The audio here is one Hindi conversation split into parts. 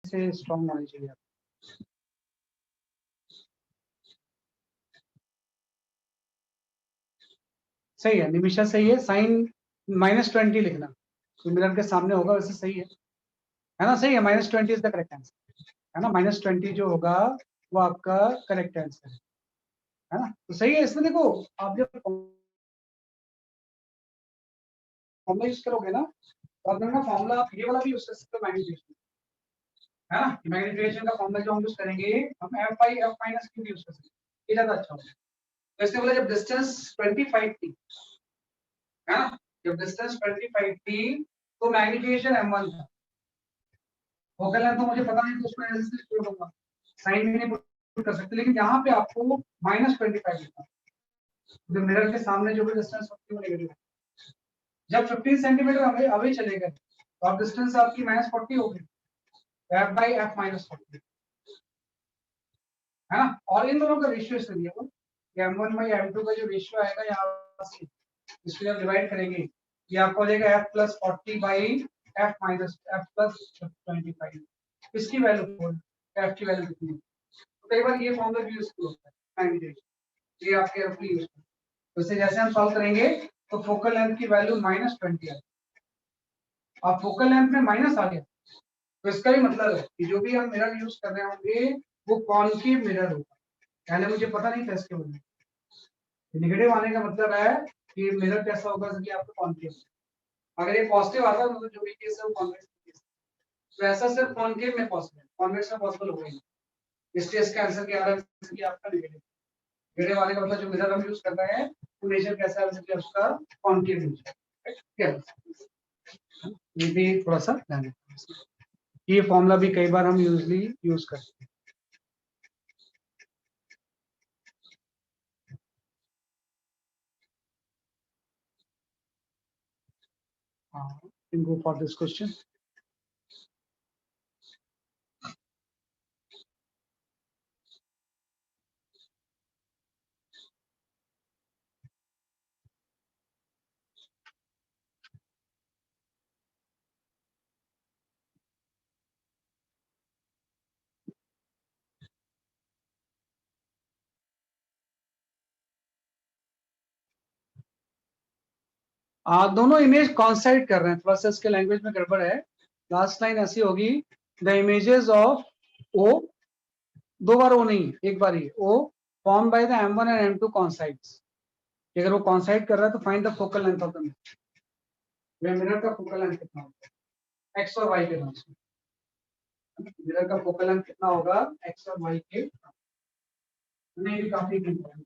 से स्ट्रॉन्ग होनी चाहिए। सही है, निमिषा सही है। साइन -20 लिखना, तो मिरर के सामने होगा, वैसे सही है ना? सही है, -20 इज द करेक्ट आंसर, है ना? -20 जो होगा वो आपका करेक्ट आंसर है ना? तो सही है। इसमें देखो, आप जब फॉर्मूला यूज करोगे ना, तो आप देखना फॉर्मूला आप ये वाला भी यूज कर सकते हो, मैग्नीफिकेशन, है ना? मैग्नीफिकेशन का फॉर्मूला जो हम यूज करेंगे, हम f/f - q यूज कर सकते हैं, ये ज्यादा अच्छा होगा। तो इसने बोला जब डिस्टेंस 25 थी, है ना, जब डिस्टेंस 25 थी तो मैग्नीफिकेशन m1 था। फोकल लेंथ तो मुझे पता नहीं, तो उसको ऐसे से छोड़ दूंगा, साइन भी नहीं पुट कर सकते, लेकिन यहाँ पे आपको -25 लिखा, जो मिरर के सामने जो भी डिस्टेंस होती है वो नेगेटिव है। जब 15 सेंटीमीटर अवे चले गए तो आप डिस्टेंस आपकी -40 हो गई, f/f - 40, है ना? और इन दोनों का रेशियो इसलिए दिया वो m1/m2 का जो रेशियो आएगा यहाँ से, इसको जब डिवाइड करेंगे, ये आपको देगा f+40/f-f+25। इसकी वैल्यू f की वैल्यू कितनी है? तो कई बार ये फॉर्मूला भी यूज होता है, 90 ये आपके रफली यूज होता है। तो इसे जैसे हम सॉल्व करेंगे तो फोकल लेंथ की वैल्यू -20 है, अब फोकल लेंथ में माइनस आ गया, तो इसका भी मतलब है कि जो भी हम मिरर यूज कर रहे होंगे वो कॉनकेव मिरर होगा। पहले मुझे पता नहीं था इसके बारे में। नेगेटिव आने का मतलब है कि मिरर कैसा होगा, कि आपका कॉनकेव। अगर ये पॉजिटिव आता है मतलब जो भी केस है वो कॉन्वेक्स केस, तो ऐसा सिर्फ कॉनकेव में पॉसिबल है, कॉन्वेक्स में पॉसिबल होगा ही। इसलिए इसका आंसर क्या आ रहा है कि आपका नेगेटिव। नेगेटिव आने का मतलब जो मिरर हम यूज कर रहे हैं वो नेचर कैसा है, कि उसका कॉनकेव नेचर है। ये भी थोड़ा सा ध्यान रखना, ये फॉर्मूला भी कई बार हम यूजली यूज करते हैं। Go for this question. दोनों इमेज कॉन्साइड कर रहे हैं, थोड़ा सा इसके लैंग्वेज में गड़बड़ है। लास्ट लाइन ऐसी होगी, द इमेजेस ऑफ ओ, दो बार ओ नहीं, एक बार ही ओ, form by the m1 and m2 coincides. अगर वो कॉन्साइड कर रहा है तो find the focal length of the mirror. Mirror का फोकल लेंथ कितना होगा एक्स और वाई के टर्म्स में? मिरर का फोकल लेंथ कितना होगा एक्स और वाई के? नहीं, भी काफी इंपॉर्टेंट।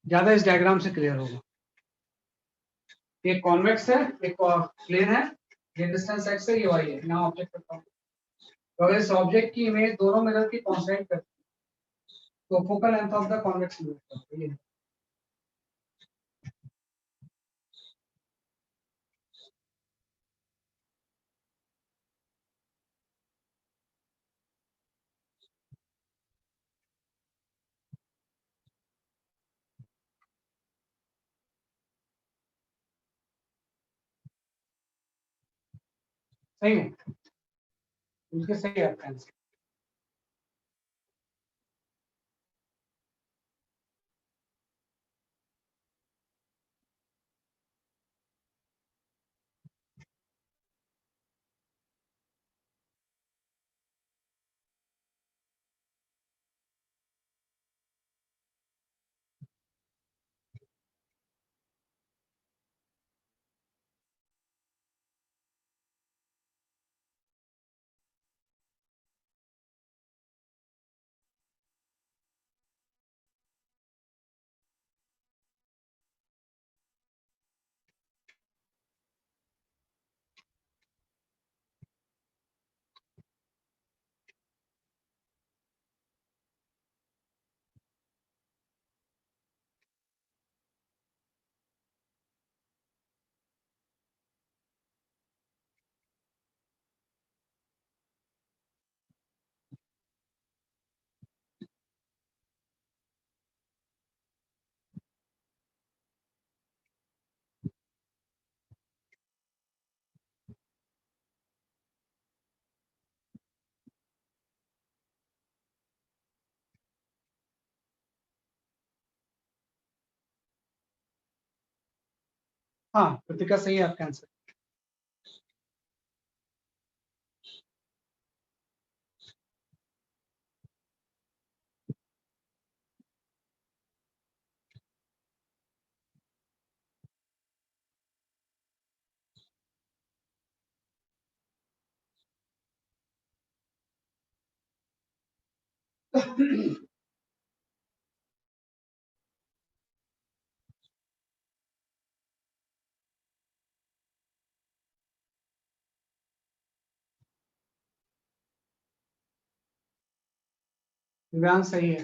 ज्यादा इस डायग्राम से क्लियर होगा। एक कॉन्वेक्स है, एक प्लेन है, ये डिस्टेंस एक्स है, ये वाई है, यहाँ ऑब्जेक्ट करता हूँ। तो अगर इस ऑब्जेक्ट की इमेज दोनों मिरर की कॉन्साइड करती है तो focal length of the convex mirror ये है। सही है, उनके सही है आपका आंसर। हाँ कृतिका सही है आपका आंसर। दिव्यांश सही है।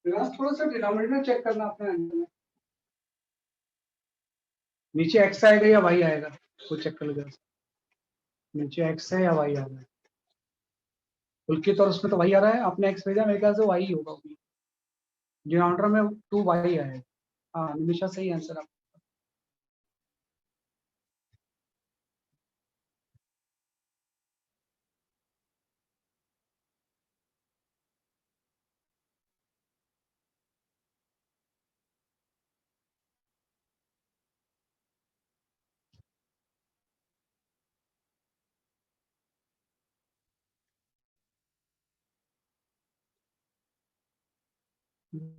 दिव्यांश थोड़ा सा डिनोमिनेटर चेक करना अपने आंसर में, नीचे एक्स आएगा या वाई आएगा, वो चेक कर लो। नीचे एक्स है या वाई आ रहा है, पुलकित और उसमें तो वाई आ रहा है, आपने एक्स भेजा, मेरे ख्याल से वाई होगा, डिनोमिनेटर में 2 वाई आएगा। हाँ निमिषा सही आंसर आप।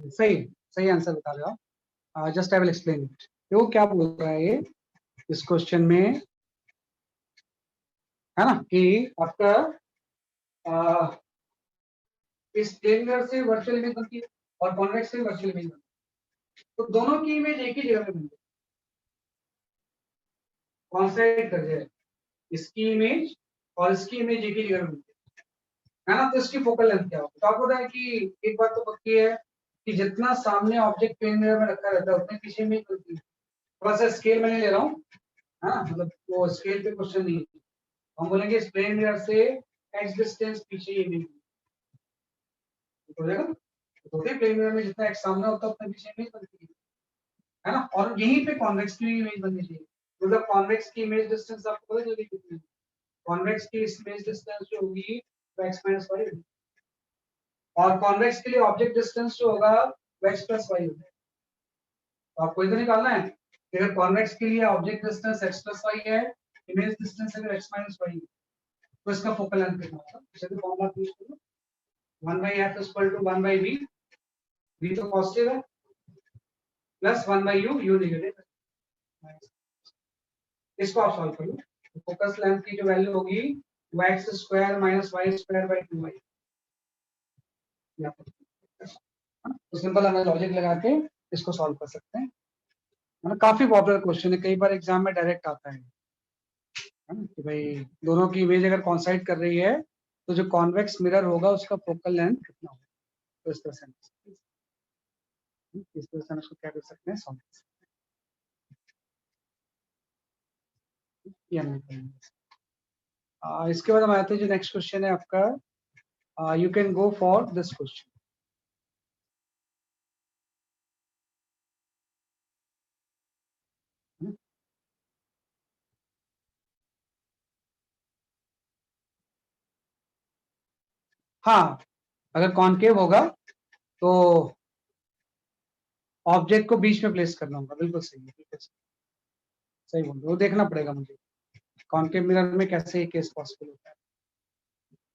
सही सही आंसर बता रहे हो आप। Just I will explain it. देखो क्या बोल रहा है ये इस क्वेश्चन में, है ना, कि आपका इस प्लेन मिरर से वर्चुअल इमेज बनती है और कॉन्वेक्स से वर्चुअल इमेज बनती है, तो दोनों की इमेज एक ही जगह पे बनती है, कॉन्साइड कर जाए, इसकी इमेज और इसकी इमेज एक ही जगह पे बनती है ना, तो इसकी फोकल लेंथ क्या होगी। तो आपको पता है कि एक बात तो पक्की है कि जितना सामने ऑब्जेक्ट प्लेन मिरर में रखा रहता है उतने पीछे इमेज बनती है। थोड़ा सा स्केल मैंने ले रहा हूँ, है ना, मतलब वो स्केल पे क्वेश्चन नहीं है, हम बोलेंगे इस प्लेन मिरर से एक्स डिस्टेंस पीछे ये इमेज हो जाएगा। तो प्लेन मिरर में जितना एक्स सामने होता है उतना पीछे इमेज बनती है ना, और यहीं पे कॉन्वेक्स की इमेज बननी चाहिए। मतलब कॉन्वेक्स की इमेज डिस्टेंस आपको पता चलेगी कितनी, कॉन्वेक्स की इमेज डिस्टेंस जो होगी वो x माइनस वाई होगी, और कॉन्वेक्स के लिए ऑब्जेक्ट डिस्टेंस जो होगा वो x प्लस वाई होगा। तो आपको इधर निकालना है कि अगर कॉन्वेक्स के लिए object distance x plus y है, इमेज डिस्टेंस अगर x माइनस वाई है, तो इसका फोकल लेंथ कितना होगा। इसे तो फॉर्मूला यूज करो, 1/f equal to 1/v, v तो पॉजिटिव है, प्लस 1/u, u नेगेटिव है। इसको आप सॉल्व करो, तो फोकस लेंथ की जो वैल्यू होगी वो x square minus y square by 2y। तो सिंपल हमें लॉजिक लगा के इसको सॉल्व कर सकते हैं, है ना। काफी पॉपुलर क्वेश्चन है, कई बार एग्जाम में डायरेक्ट आता है ना, कि भाई दोनों की इमेज अगर कॉन्साइड कर रही है तो जो कॉन्वेक्स मिरर होगा उसका फोकल लेंथ कितना होगा। तो इस तरह से हम इसको क्या कर सकते हैं, सॉल्व कर सकते हैं, या नहीं करेंगे। इसके बाद हम आते हैं जो नेक्स्ट क्वेश्चन है आपका, you can go for this question. हाँ अगर कॉनकेव होगा तो ऑब्जेक्ट को बीच में प्लेस करना होगा, बिल्कुल सही है, बिल्कुल सही, सही बोल रहे हो। वो देखना पड़ेगा मुझे कॉनकेव मिरर में कैसे ये केस पॉसिबल होता है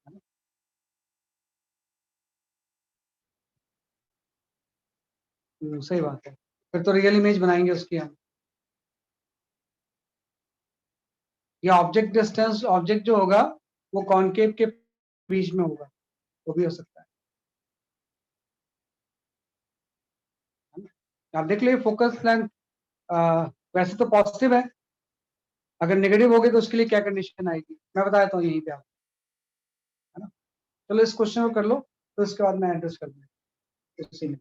ना? सही बात है, फिर तो रियल इमेज बनाएंगे उसकी हम। या ऑब्जेक्ट डिस्टेंस, ऑब्जेक्ट जो होगा वो कॉनकेव के बीच में होगा, वो भी हो सकता है ना? आप देख लीजिए फोकस लेंथ वैसे तो पॉजिटिव है, अगर नेगेटिव होगी तो उसके लिए क्या कंडीशन आएगी मैं बता देता हूँ यहीं पे आप, है ना। चलो इस क्वेश्चन को कर लो, तो इसके बाद मैं एड्रेस कर दूंगा इसी में।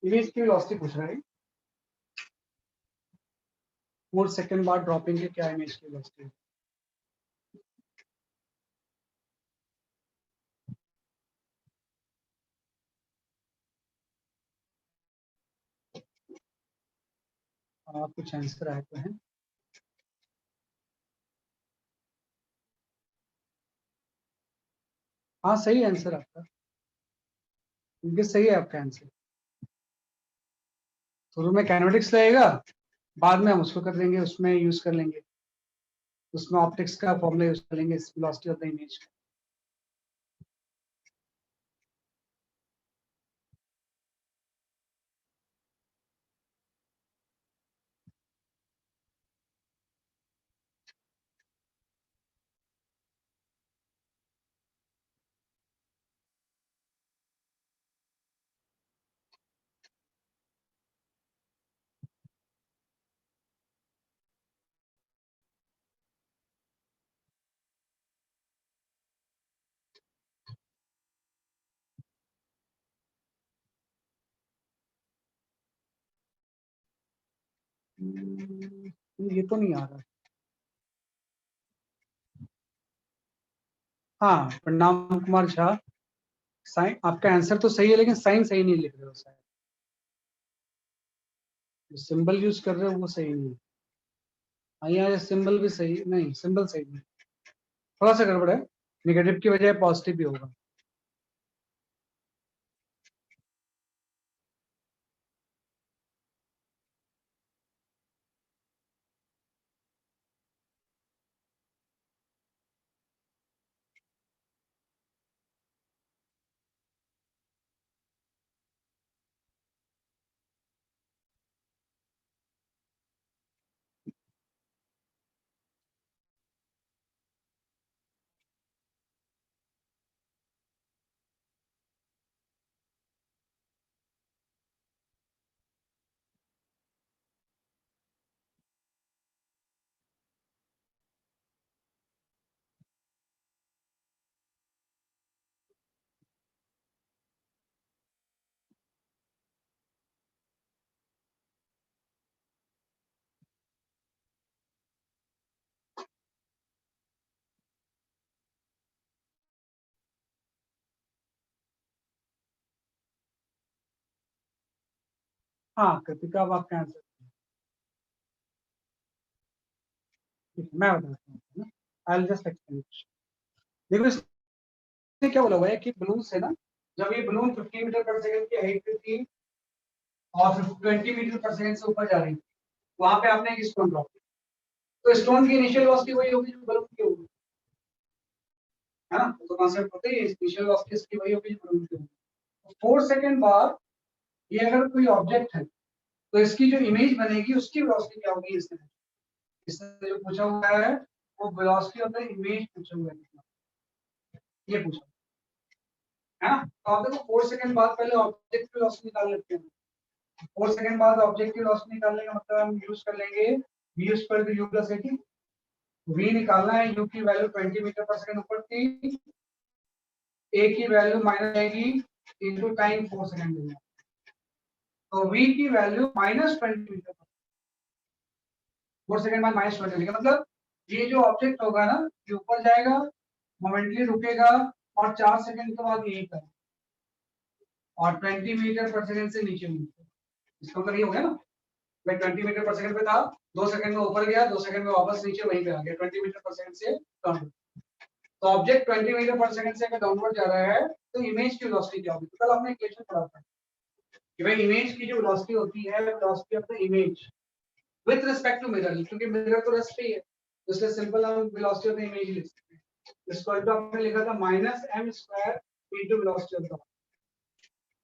इमेज की वेलोसिटी पूछ रहा है 4 सेकंड बाद ड्रॉपिंग के क्या इमेज की वेलोसिटी है। आप कुछ आंसर आए तो हैं। हाँ सही आंसर आपका, क्योंकि सही है आपका आंसर। शुरू में काइनेटिक्स लगेगा, बाद में हम उसको कर देंगे, उसमें यूज कर लेंगे, उसमें ऑप्टिक्स का फॉर्मूला यूज कर लेंगे वेलोसिटी ऑफ द इमेज। ये तो नहीं आ रहा। हाँ प्रणाम कुमार झा, साइन आपका आंसर तो सही है लेकिन साइन सही नहीं लिख रहे हो शायद, जो सिंबल यूज कर रहे हो वो सही नहीं है। हाँ यहाँ सिंबल भी सही नहीं, सिंबल सही नहीं, थोड़ा सा गड़बड़ है, निगेटिव की बजाय पॉजिटिव भी होगा। हाँ कृतिका, अब आपका आंसर मैं बताता हूँ, आई जस्ट एक्सप्लेन। देखो इसने क्या बोला हुआ है कि बलून से ना, जब ये बलून 15 मीटर पर सेकंड की हाइट पे थी और 20 मीटर पर सेकंड से ऊपर जा रही थी, वहां पे आपने एक स्टोन ड्रॉप किया, तो स्टोन की इनिशियल वेलोसिटी वही होगी जो बलून की होगी, है ना? तो कॉन्सेप्ट पता ही है, इनिशियल वेलोसिटी इसकी वही होगी जो बलून की होगी। 4 सेकंड बाद ये अगर कोई ऑब्जेक्ट है तो इसकी जो इमेज बनेगी उसकी वेलोसिटी क्या होगी, इसने इसने जो पूछा हुआ है वो वेलोसिटी ऑफ द इमेज पूछा हुआ है, ये पूछा है ना? तो आप देखो 4 सेकंड बाद पहले ऑब्जेक्ट की वेलोसिटी निकाल लेते हैं। 4 सेकंड बाद ऑब्जेक्ट की वेलोसिटी निकालने का मतलब हम यूज कर लेंगे v स्क्वायर भी u प्लस at। v निकालना है, u की वैल्यू 20 मीटर पर सेकंड ऊपर थी, a की वैल्यू माइनस आएगी इनटू टाइम 4 सेकंड में, तो v की वैल्यू -20 मीटर पर 4 सेकंड बाद -20 का मतलब ये जो ऑब्जेक्ट होगा ना ये ऊपर जाएगा, मोमेंटली रुकेगा और 4 सेकंड के बाद यही करेगा और 20 मीटर पर सेकंड से नीचे मिलेगा। इसका मतलब ये हो गया ना, मैं 20 मीटर पर सेकंड पे था, 2 सेकंड में ऊपर गया, 2 सेकंड में वापस नीचे वहीं पे आ गया, 20 मीटर पर सेकंड से डाउनवर्ड। तो ऑब्जेक्ट 20 मीटर पर सेकंड से अगर डाउनवर्ड जा रहा है तो इमेज की वेलोसिटी क्या होगी? तो कल आपने इक्वेशन पढ़ा था कि भाई इमेज की जो वेलोसिटी होती है velocity of the image with respect to mirror, क्योंकि मिरर तो रेस्ट पे ही है, तो इसलिए सिंपल हम वेलोसिटी ऑफ द इमेज लिख सकते हैं। इसको तो आपने लिखा था -m² into velocity of the,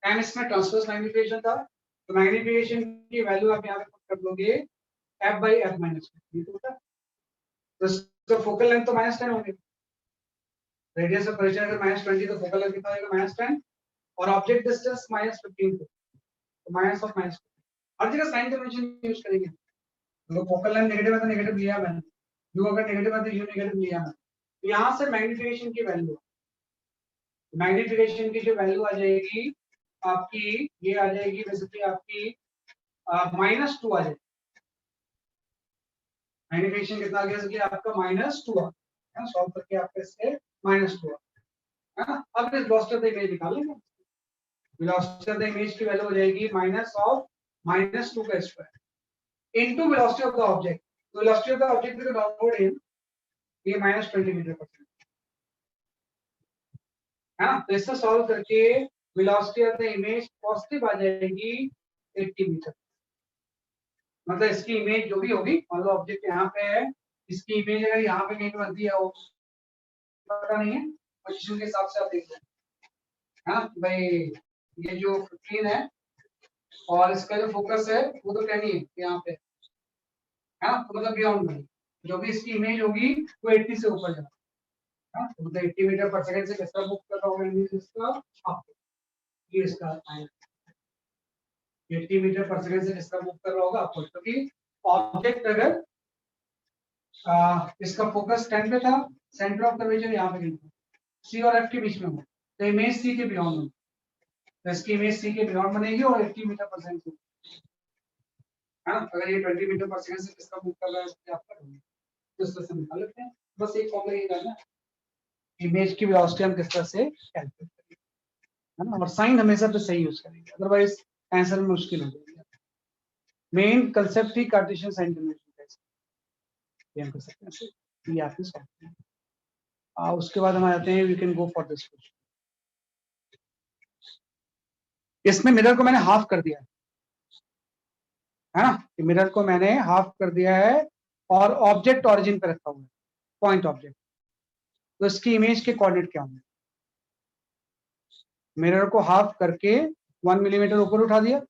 m इसमें ट्रांसवर्स मैग्नीफिकेशन था, तो मैग्नीफिकेशन की वैल्यू आप यहां पे पुट कर दोगे f by f minus 1, ये तो होता है। तो इसका फोकल लेंथ तो -10 होगी, रेडियस ऑफ कर्वेचर अगर -20 तो फोकल लेंथ कितना होगा? -10, और ऑब्जेक्ट डिस्टेंस -15 तो माइनस ऑफ माइनस, हर जगह साइन कन्वेंशन यूज करेंगे। तो फोकल लेंथ नेगेटिव है तो नेगेटिव लिया मैंने, u अगर नेगेटिव है तो u नेगेटिव लिया मैंने, तो यहां से मैग्नीफिकेशन की वैल्यू, मैग्नीफिकेशन की जो वैल्यू आ जाएगी आपकी ये आ जाएगी बेसिकली आपकी -2 आ जाएगी। मैग्नीफिकेशन कितना आ गया आपका -2 आ गया, सॉल्व करके आपके इससे -2 है ना। अब इस वेलोसिटी ऑफ द इमेज निकालेंगे। वेलोसिटी ऑफ द इमेज की वैल्यू हो जाएगी -2 का square into velocity of the object. Velocity of the object will downward in ये -20 मीटर पर सेकंड है ना। तो इससे सॉल्व करके velocity of the image positive आ जाएगी 80 मीटर। मतलब इसकी इमेज जो भी होगी, मान लो ऑब्जेक्ट यहाँ पे है, इसकी इमेज अगर यहाँ पे कहीं पे बनती है वो पता नहीं है, पोजीशन के हिसाब से आप देख लें। हाँ भाई ये जो 15 है और इसका जो फोकस है वो तो क्या नहीं है यहाँ पे, है ना। तो मतलब बियॉन्ड में जो भी इसकी इमेज होगी वो 80 से ऊपर जाए, हाँ तो मतलब 80 मीटर पर सेकंड से कितना मूव कर रहा होगा इमेज इसका अप, ये इसका 80 मीटर पर सेकंड से कितना मूव कर रहा होगा आपको, क्योंकि ऑब्जेक्ट अगर इसका फोकस 10 पे था, सेंटर ऑफ कर्वेचर यहाँ पे कहीं सी और एफ के बीच में हो, तो इमेज सी के बियॉन्ड हो, तो इसकी इमेज सी के बियॉन्ड बनेगी और 80 मीटर पर सेकंड से, है ना। अगर ये 20 मीटर पर सेकंड से किसका मूव कर रहा है उसके आप करेंगे तो इस तरह से निकाल लेते हैं। बस एक फॉर्मूला ये करना है, इमेज की वेलोसिटी हम किस तरह से कैलकुलेट करेंगे, है ना। और साइन हमेशा तो सही यूज करेंगे, अदरवाइज आंसर में मुश्किल हो जाएगी। मेन कांसेप्ट ही कार्टेशियन साइन कन्वेंशन का है, ये हम कर सकते हैं, ये आपने सॉल्व किया। उसके बाद हम आ जाते हैं, we can go for this question. इसमें मिरर को मैंने हाफ कर दिया है ना, मिरर को मैंने हाफ कर दिया है और ऑब्जेक्ट ऑरिजिन पे रखा हुआ है, पॉइंट ऑब्जेक्ट। तो इसकी इमेज के कोऑर्डिनेट क्या होंगे, मिरर को हाफ करके 1 मिलीमीटर ऊपर उठा दिया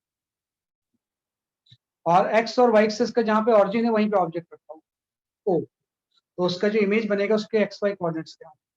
और एक्स और वाई एक्सिस का जहां पे ऑरिजिन है वहीं पे ऑब्जेक्ट रखा हुआ ओ, तो उसका जो इमेज बनेगा उसके एक्स वाई कोऑर्डिनेट्स क्या होंगे।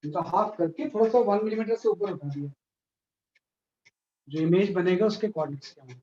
इनका हाफ करके थोड़ा सा 1 मिलीमीटर से ऊपर उठा दिया, जो इमेज बनेगा उसके कोऑर्डिनेट्स क्या होंगे।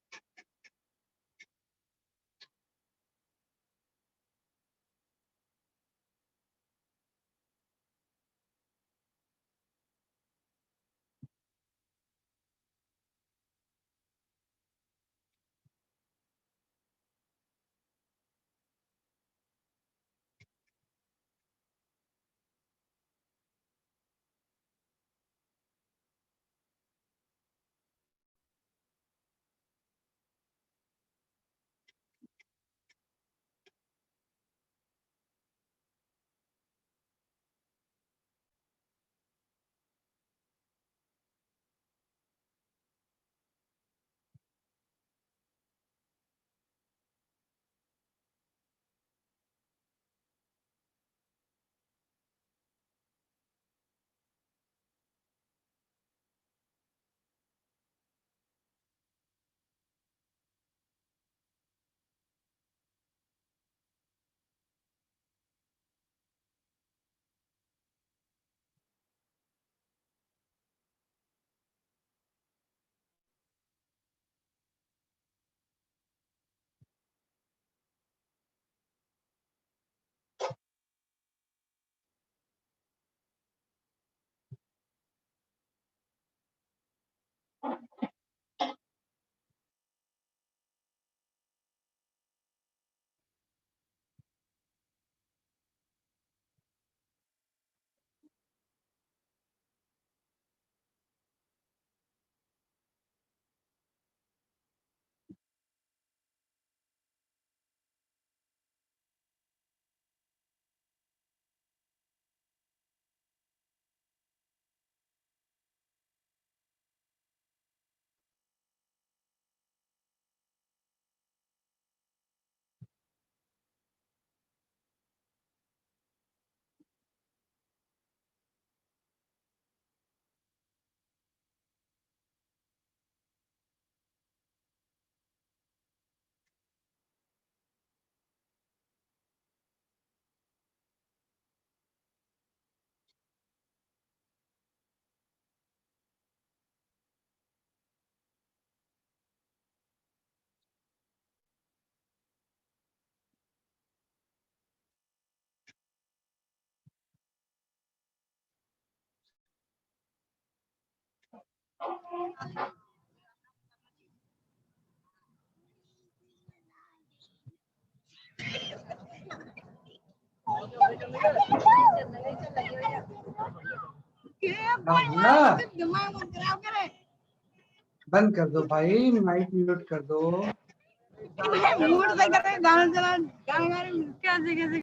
बंद कर दो भाई, माइक म्यूट कर दो। मूड से कर रहे गाना चला गाना कैसे कैसे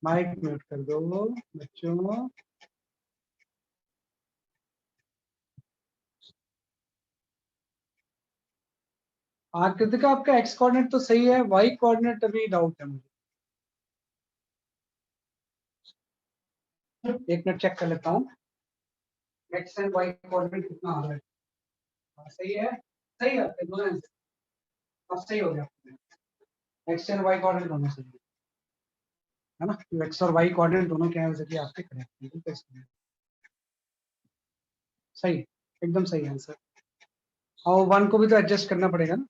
माइक म्यूट कर दो बच्चों। कृतिका आपका एक्स कोऑर्डिनेट तो सही है, वाई कोऑर्डिनेट अभी डाउट है मुझे। एक मिनट चेक कर लेता हूँ एक्स एंड वाई कोऑर्डिनेट कितना आ रहा है। सही है, सही है आपके दोनों आंसर। अब सही हो गया, एक्स एंड वाई कोऑर्डिनेट दोनों सही है ना। तो एक्स और वाई कोऑर्डिनेट दोनों क्या है कि आपके करेक्ट सही, एकदम सही आंसर। और वन को भी तो एडजस्ट करना पड़ेगा ना।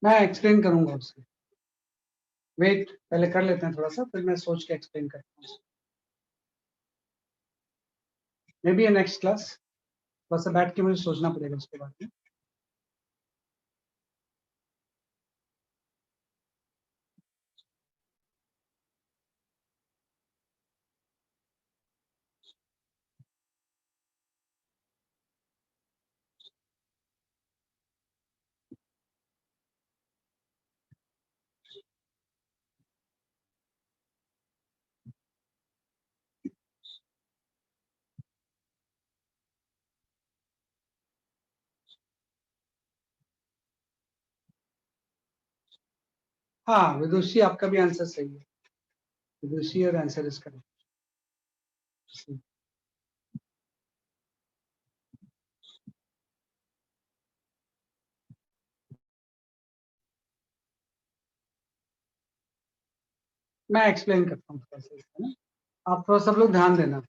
मैं एक्सप्लेन करूंगा उससे, वेट पहले कर लेते हैं थोड़ा सा, फिर मैं सोच के एक्सप्लेन करता हूँ। मे बी नेक्स्ट क्लास, थोड़ा सा बैठ के मुझे सोचना पड़ेगा उसके बारे में। हाँ विदुषी, आपका भी आंसर सही है। विदुषी और आंसर इज करेक्ट। मैं एक्सप्लेन करता हूँ थोड़ा सा, है ना। आप थोड़ा सब लोग ध्यान देना,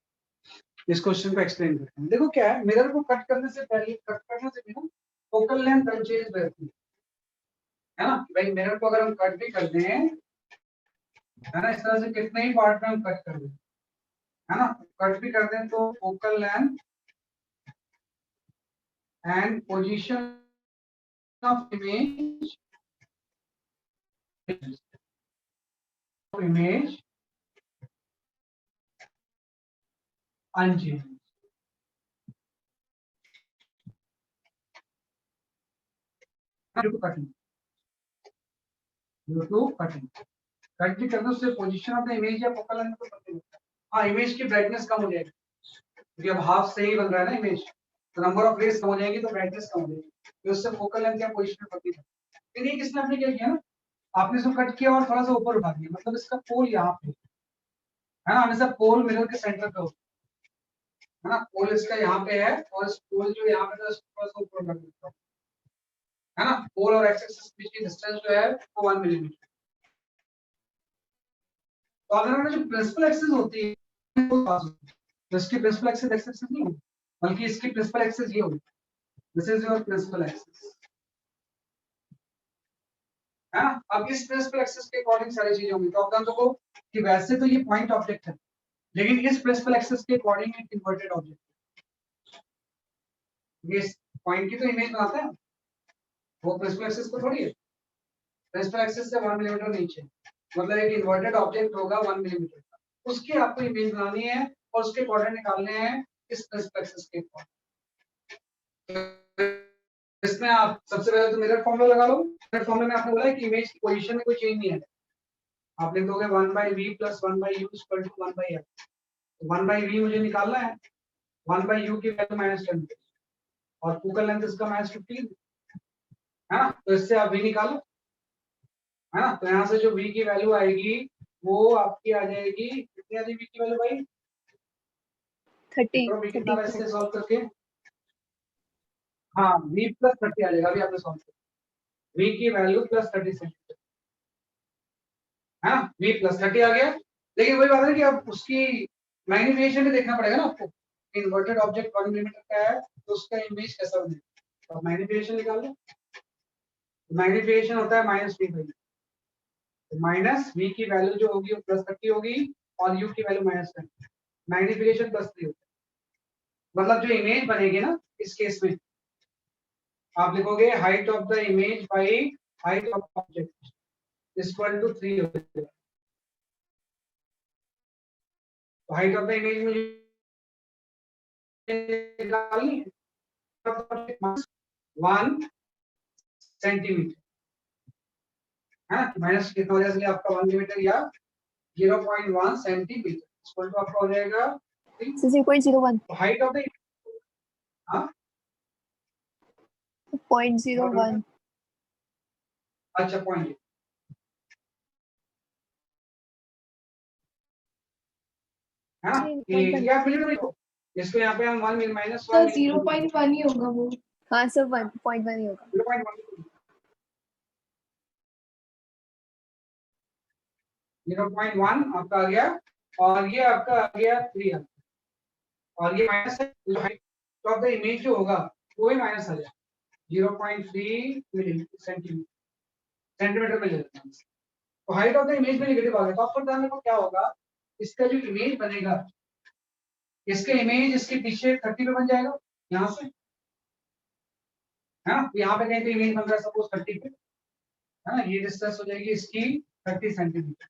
इस क्वेश्चन को एक्सप्लेन करते हैं। देखो क्या है, मिरर को कट करने से पहले, कट करने से भी ना फोकल लेंथ अनचेंज रहती है ना। भाई मिरर को अगर हम कट भी कर दें, है ना, इस तरह से कितने ही पार्ट में हम कट कर दें, है ना, कट भी कर दें तो focal length and position of image unchange. Cutting, due to cutting, cut भी करना उससे पोजीशन ऑफ द इमेज या फोकल लेंथ को पता लगता है। हाँ, इमेज की ब्राइटनेस कम हो जाएगी क्योंकि अब हाफ से ही बन रहा है ना इमेज, तो नंबर ऑफ रेज कम हो जाएगी तो ब्राइटनेस कम हो जाएगी, तो उससे फोकल लेंथ या पोजीशन पता लगता है। फिर ये किसने आपने क्या किया ना, आपने इसको कट किया और थोड़ा सा ऊपर उठा दिया, मतलब इसका पोल यहाँ पे है ना, हमेशा पोल मिरर के सेंटर पे होता है ना। पोल इसका यहाँ पे है और इस पोल जो यहाँ पे था इसको थोड़ा सा ऊपर कर देता हूँ, है ना। पोल और एक्स एक्सिस बीच की डिस्टेंस जो है वो 1 मिलीमीटर। तो अगर हमें जो प्रिंसिपल एक्सिस होती है तो इसकी प्रिंसिपल एक्सिस एक्स एक्सिस नहीं होगी, बल्कि इसकी प्रिंसिपल एक्सिस ये होगी, this is your principal axis, है ना। अब इस प्रिंसिपल एक्सिस के अकॉर्डिंग सारी चीजें होंगी। तो आप देखो कि वैसे तो ये पॉइंट ऑब्जेक्ट है, लेकिन इस प्रिंसिपल एक्सिस के अकॉर्डिंग एक इन्वर्टेड ऑब्जेक्ट है। ये पॉइंट की तो इमेज बनाता है, वो प्रिंसिपल एक्सिस को थोड़ी है। प्रिंसिपल एक्सिस से 1 मिलीमीटर नीचे, मतलब एक इन्वर्टेड ऑब्जेक्ट होगा 1 मिलीमीटर का, उसकी आपको इमेज बनानी है और उसके कोऑर्डिनेट निकालने हैं इस प्रिंसिपल एक्सिस के कोऑर्डिनेट। इसमें आप सबसे पहले तो मिरर फॉर्मूला लगा लो। मिरर फॉर्मूला में आपने बोला है कि इमेज की पोजीशन में कोई चेंज नहीं है, आप लिख दोगे 1/v + 1/u = 1/l। 1/v मुझे निकालना है, 1 by u की वैल्यू -10 और फोकल लेंथ इसका -15 है ना, तो इससे आप v निकालो, है ना। तो यहाँ से जो v की वैल्यू आएगी वो आपकी आ जाएगी, कितनी आ जाएगी v की वैल्यू भाई 30 v कितना 30 वैसे सॉल्व करके, हाँ v + 30 आ जाएगा। अभी आपने सॉल्व किया v की वैल्यू +30 सेंटीमीटर, है ना, v + 30 आ गया। लेकिन वही बात है कि अब उसकी मैग्नीफिकेशन भी देखना पड़ेगा ना आपको, इन्वर्टेड ऑब्जेक्ट 1 मिलीमीटर का है तो उसका इमेज कैसा बनेगा, तो मैग्नीफिकेशन निकाल लो। मैग्नीफिकेशन होता है -v/, तो माइनस v की वैल्यू जो होगी वो +30 होगी और u की वैल्यू -10, मैग्नीफिकेशन +3 होता है। मतलब जो इमेज बनेगी ना इस केस में आप लिखोगे height of the image by height of object equal to 3 हो जाएगा। तो हाइट ऑफ द इमेज में निकालनी है 1 सेंटीमीटर, है माइनस कितना हो जाएगा आपका 1 मिलीमीटर या 0.1 सेंटीमीटर इक्वल टू आपका हो जाएगा 0.01 हाइट ऑफ द, हाँ 0.01 अच्छा पॉइंट, है ना, कि क्या मिलीमीटर को इसको यहाँ पे हम 1 -1 0.1 ही होगा वो। हाँ सर 1.1 ही होगा। 0.1 आपका आ गया और ये आपका आ गया 3 और ये माइनस है, तो हाइट ऑफ द इमेज जो होगा वो भी माइनस आ जाएगा 0.3 सेंटीमीटर में ले लेते हैं। तो हाइट ऑफ द इमेज में नेगेटिव आ गया, तो आपको ध्यान रखो क्या होगा, इसका जो इमेज बनेगा इसके इमेज इसके पीछे 30 पे बन जाएगा यहाँ से, है ना। यहाँ पे कहीं पे इमेज बन रहा है सपोज 30 पे, है ना, ये डिस्टेंस हो जाएगी इसकी 30 सेंटीमीटर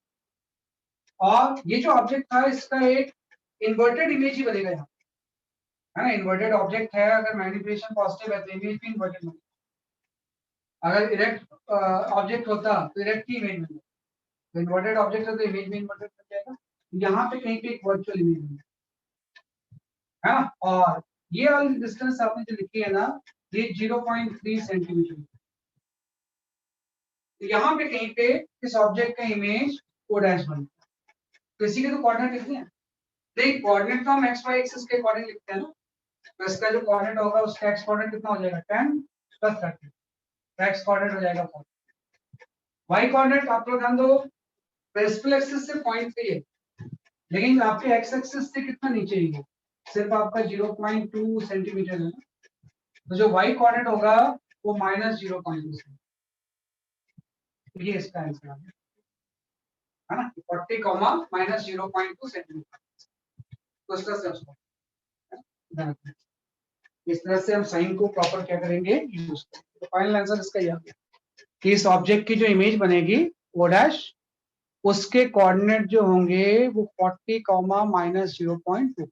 और ये जो ऑब्जेक्ट था इसका एक इन्वर्टेड इमेज ही बनेगा यहाँ, है ना। इन्वर्टेड ऑब्जेक्ट है, अगर मैग्नीफिकेशन पॉजिटिव है तो इमेज भी इन्वर्टेड बनेगा, अगर इरेक्ट ऑब्जेक्ट होता तो इरेक्ट की इमेज बनेगा, तो इन्वर्टेड ऑब्जेक्ट है तो इमेज भी इन्वर्टेड बन जाएगा। यहाँ पे कहीं पे एक वर्चुअल इमेज बनेगा, है ना। और ये वाली डिस्टेंस आपने जो लिखी है ना ये 0.3 सेंटीमीटर, तो यहाँ पे कहीं पे इस ऑब्जेक्ट का इमेज ओ डैश बनता है। तो इसी के तो कोऑर्डिनेट लिखते हैं, देख कोऑर्डिनेट तो हम एक्स वाई एक्सिस के अकॉर्डिंग लिखते हैं ना, तो इसका जो कोऑर्डिनेट होगा उसका एक्स कोऑर्डिनेट कितना हो जाएगा 10 + 30, तो एक्स कोऑर्डिनेट हो जाएगा 40, वाई कोऑर्डिनेट आप लोग ध्यान दो प्रिंसिपल एक्सिस से 0.3 है लेकिन आपके एक्स एक्सिस से कितना नीचे ही है, सिर्फ आपका 0.2 सेंटीमीटर है ना, तो जो वाई कोऑर्डिनेट होगा वो -0.2, ये इसका आंसर है ना, 40 -0.2 सेंटीमीटर। तो इस तरह से उसको इस तरह से हम साइन को प्रॉपर क्या करेंगे यूज करेंगे। तो फाइनल आंसर इसका यह है कि इस ऑब्जेक्ट की जो इमेज बनेगी वो डैश उसके कोऑर्डिनेट जो होंगे वो 40 -0.2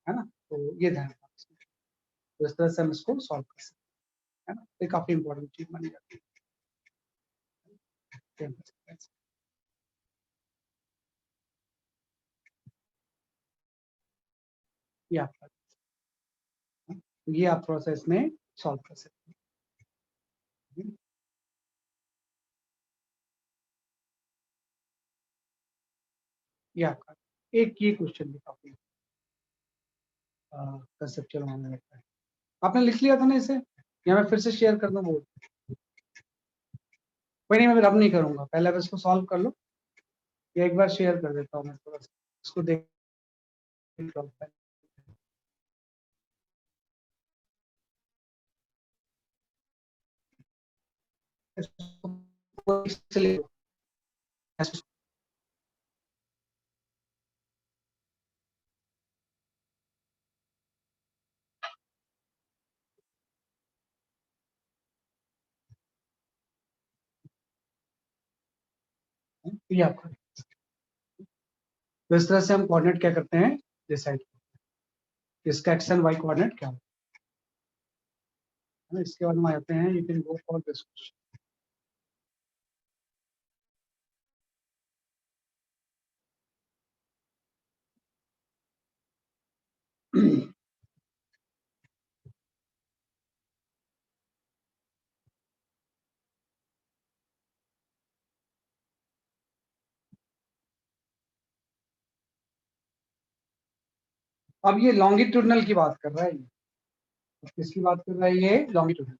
है ना, तो ये ध्यान रखना। तो इस तरह से हम इसको सॉल्व कर सकते हैं, है ना, ये काफी इंपॉर्टेंट चीज मानी जाती है। ये आपका, ये आप प्रोसेस में सॉल्व कर सकते हैं। ये आपका एक ये क्वेश्चन भी काफी कंसेप्चुअल मानने लगता है। आपने लिख लिया था ना इसे, या मैं फिर से शेयर कर दूं बोर्ड? कोई नहीं, मैं फिर अब नहीं करूंगा, पहले अब इसको सॉल्व कर लो, या एक बार शेयर कर देता हूँ मैं थोड़ा सा इसको देख लो। ये आपका, तो इस तरह से हम कोऑर्डिनेट क्या करते हैं डिसाइड करते हैं, इसका एक्स एंड वाई कोऑर्डिनेट क्या होता है। इसके बाद हम आते हैं you can go for this question. अब ये लॉन्गिट्यूडनल की बात कर रहा है, ये किसकी बात कर रहा है? ये लॉन्गिट्यूडनल।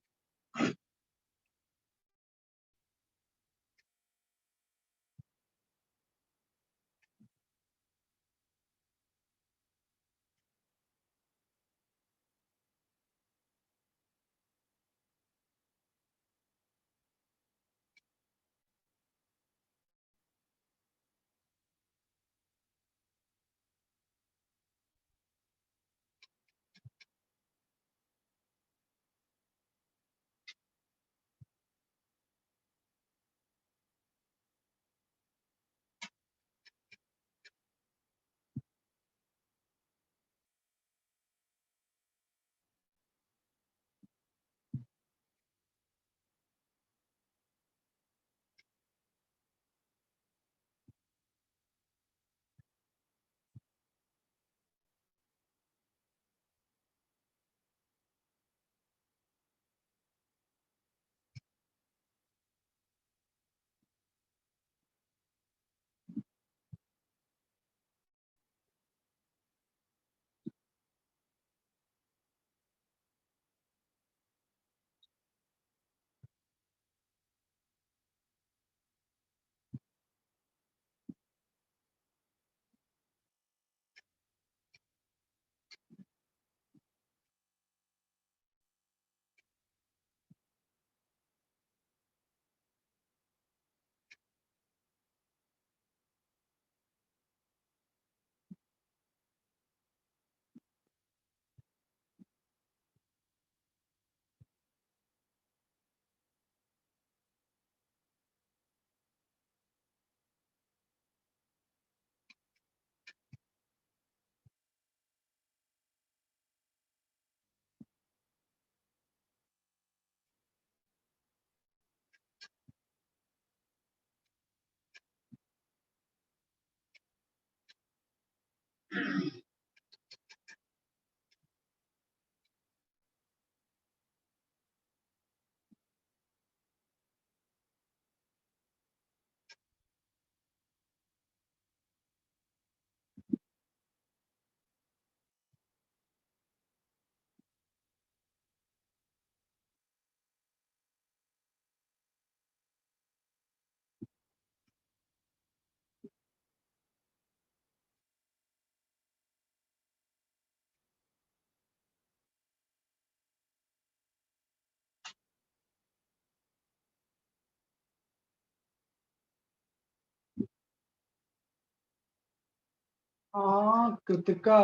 हाँ कृतिका,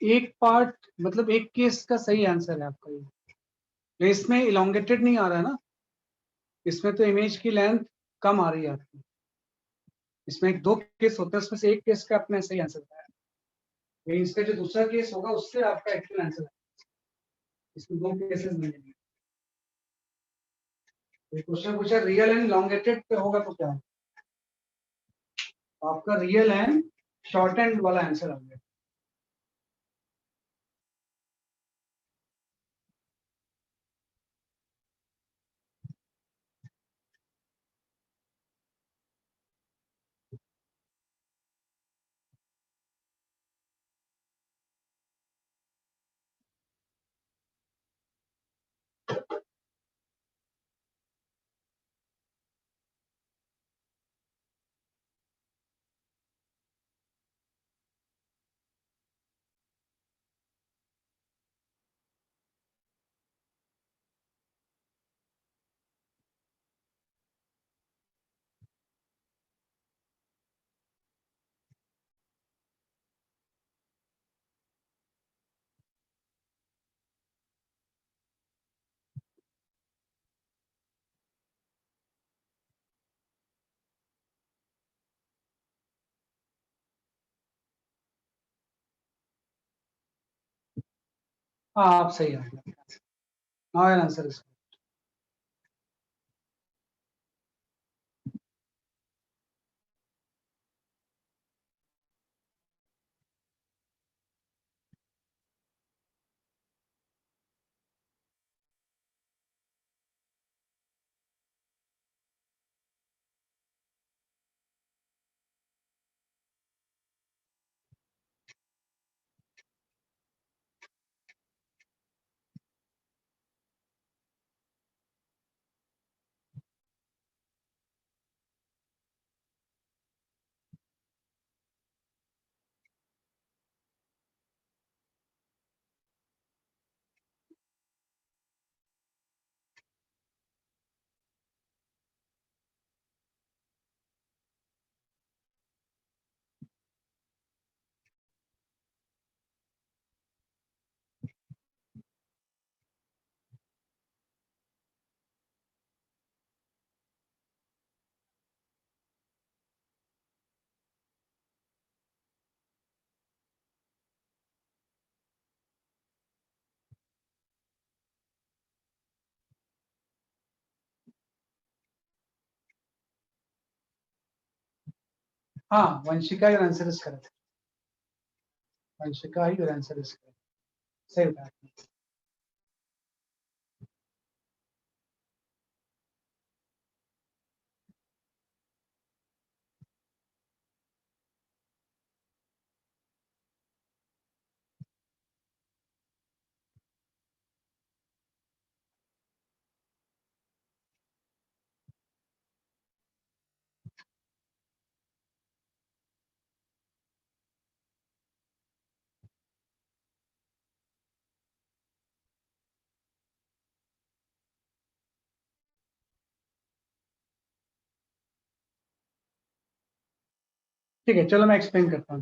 एक पार्ट मतलब एक केस का सही आंसर है आपका ये इसमें इलोंगेटेड नहीं आ रहा है ना, इसमें तो इमेज की लेंथ कम आ रही है आपकी। इसमें एक दो केस होते हैं, उसमें से एक केस का आपने सही आंसर बताया, लेकिन इसका जो दूसरा केस होगा उससे आपका एक्चुअल आंसर है। इसमें दो केसेस मिलेंगे। क्वेश्चन पूछा रियल एंड लॉन्गेटेड पे होगा तो क्या है? आपका रियल एंड शॉर्ट एंड वाला आंसर आ गया। हाँ आप सही आ गया। नाउ आंसर इज हाँ, Vanshika your answer is correct, Vanshika your answer is correct, सही बताया आपने। ठीक है, चलो मैं एक्सप्लेन करता हूँ।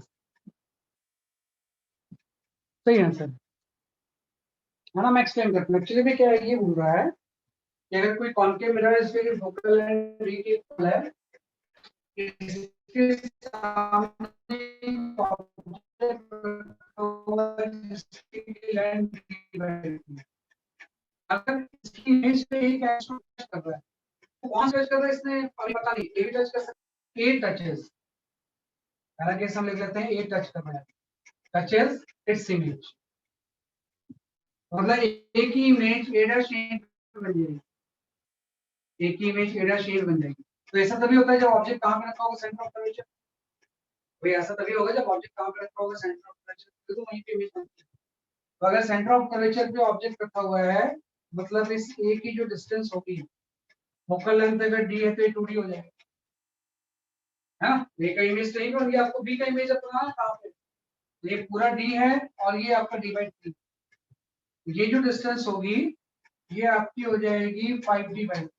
सही आंसर है ना, मैं एक्सप्लेन करता हूँ। एक्चुअली में क्या है, ये बोल रहा है कि अगर कोई कॉन्केव मिरर है, इसके फोकल लेंथ d की इक्वल है, इसके सामने जिसकी लेंथ d है, अगर इसकी इमेज पे एक एक्शन कर रहा है, तो कौन सा टच कर रहा है इसने अभी पता नहीं, ए भी टच कर सकता है, 8 टचेस, पहला केस हम लिख लेते हैं, 8 टच कर रहा है, टचेस इट्स इमेज, मतलब एक ही इमेज ए डैश बन जाएगी, एक ही इमेज ए डैश बन जाएगी। तो ऐसा तभी होता है जब ऑब्जेक्ट कहां पे रखा होगा, सेंटर ऑफ कर्वेचर, भाई ऐसा तभी होगा जब ऑब्जेक्ट कहां पे रखा होगा, सेंटर ऑफ कर्वेचर, तो वहीं पे इमेज बनती है। तो अगर सेंटर ऑफ कर्वेचर पे ऑब्जेक्ट रखा हुआ है, मतलब इस ए की जो डिस्टेंस होगी, फोकल लेंथ अगर डी है तो ये 2d हो जाएगा, है ना। ए का इमेज तो यही बन गया, आपको बी का इमेज अपना है कहां पे, ये पूरा डी है और ये आपका d/3, ये जो डिस्टेंस होगी ये आपकी हो जाएगी 5d/3,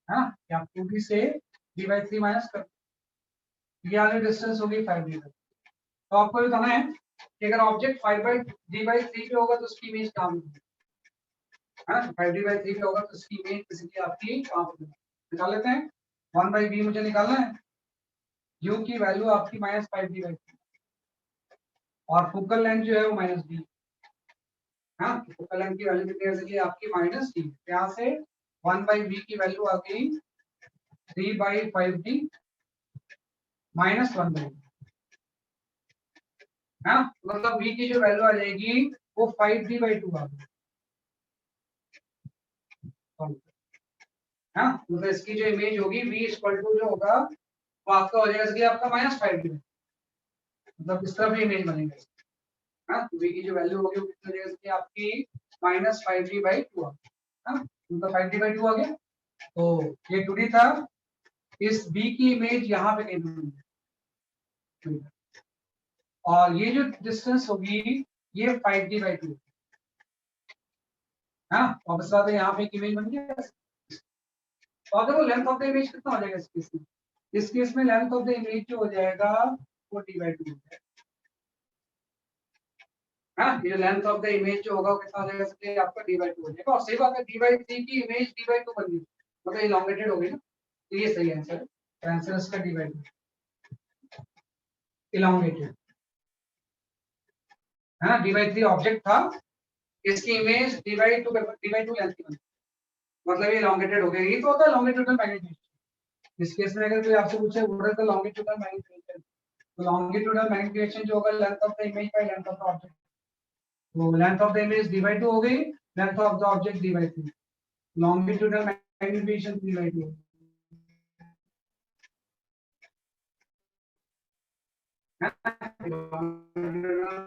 हाँ, ये आप 2d से d/3 माइनस कर, ये आगे डिस्टेंस होगी 5d। तो आपको बताना है कि अगर ऑब्जेक्ट 5d/3 पे होगा तो उसकी इमेज कहां होगी, है ना, 5d/3 पे होगा तो उसकी इमेज बेसिकली आपकी कहां होगी, निकाल लेते हैं। 1/b मुझे निकालना है, u की वैल्यू आपकी -5d/3 और फोकल लेंथ जो है वो -d, हाँ, फोकल लेंथ की वैल्यू कितनी आ सकती है आपकी -d, यहाँ से 1/b की वैल्यू आ गई 3/5d माइनस 1/b, हाँ, मतलब v की जो वैल्यू आ जाएगी वो 5d/2 आ गई, हाँ, मतलब इसकी जो इमेज होगी v इक्वल टू जो होगा वो आपका हो जाएगा इसलिए आपका -5d, मतलब इस तरह भी इमेज बनेगा, हाँ, v की जो वैल्यू होगी वो कितनी हो जाएगी इसकी आपकी -5d/2 आ गई, हाँ, मतलब 5d/2 आ गया। तो ये 2d था, इस b की इमेज यहाँ पे कहीं बनेगी, और ये जो डिस्टेंस होगी ये 5d/2, हाँ, और बस बात है यहाँ पे एक इमेज बन गया। तो अगर वो लेंथ ऑफ द इमेज कितना हो जाएगा इस केस में, इस केस में लेंथ ऑफ द इमेज जो हो जाएगा वो d/2 हो जाएगा, हाँ, ये लेंथ ऑफ द इमेज जो होगा वो कितना हो जाएगा, इसलिए आपका d/2 हो जाएगा। और सही बात है, d/3 की इमेज d/2 बन गई, मतलब इलॉन्गेटेड हो गई ना, तो ये सही आंसर है, आंसर इसका d/2 इलॉन्गेटेड, है ना, d/3 ऑब्जेक्ट था, इसकी इमेज d/2 लेंथ की बनी, मतलब ये इलॉन्गेटेड हो गया, ये तो होता है लॉन्गिट्यूडनल मैग्नीफिकेशन। इस केस में अगर कोई आपसे पूछे what is the longitudinal magnification, तो लॉन्गिट्यूडनल मैग्नीफिकेशन जो होगा length of the image by length of the object, तो length of the image d/2 हो गई, length of the object d/3, longitudinal magnification 3/2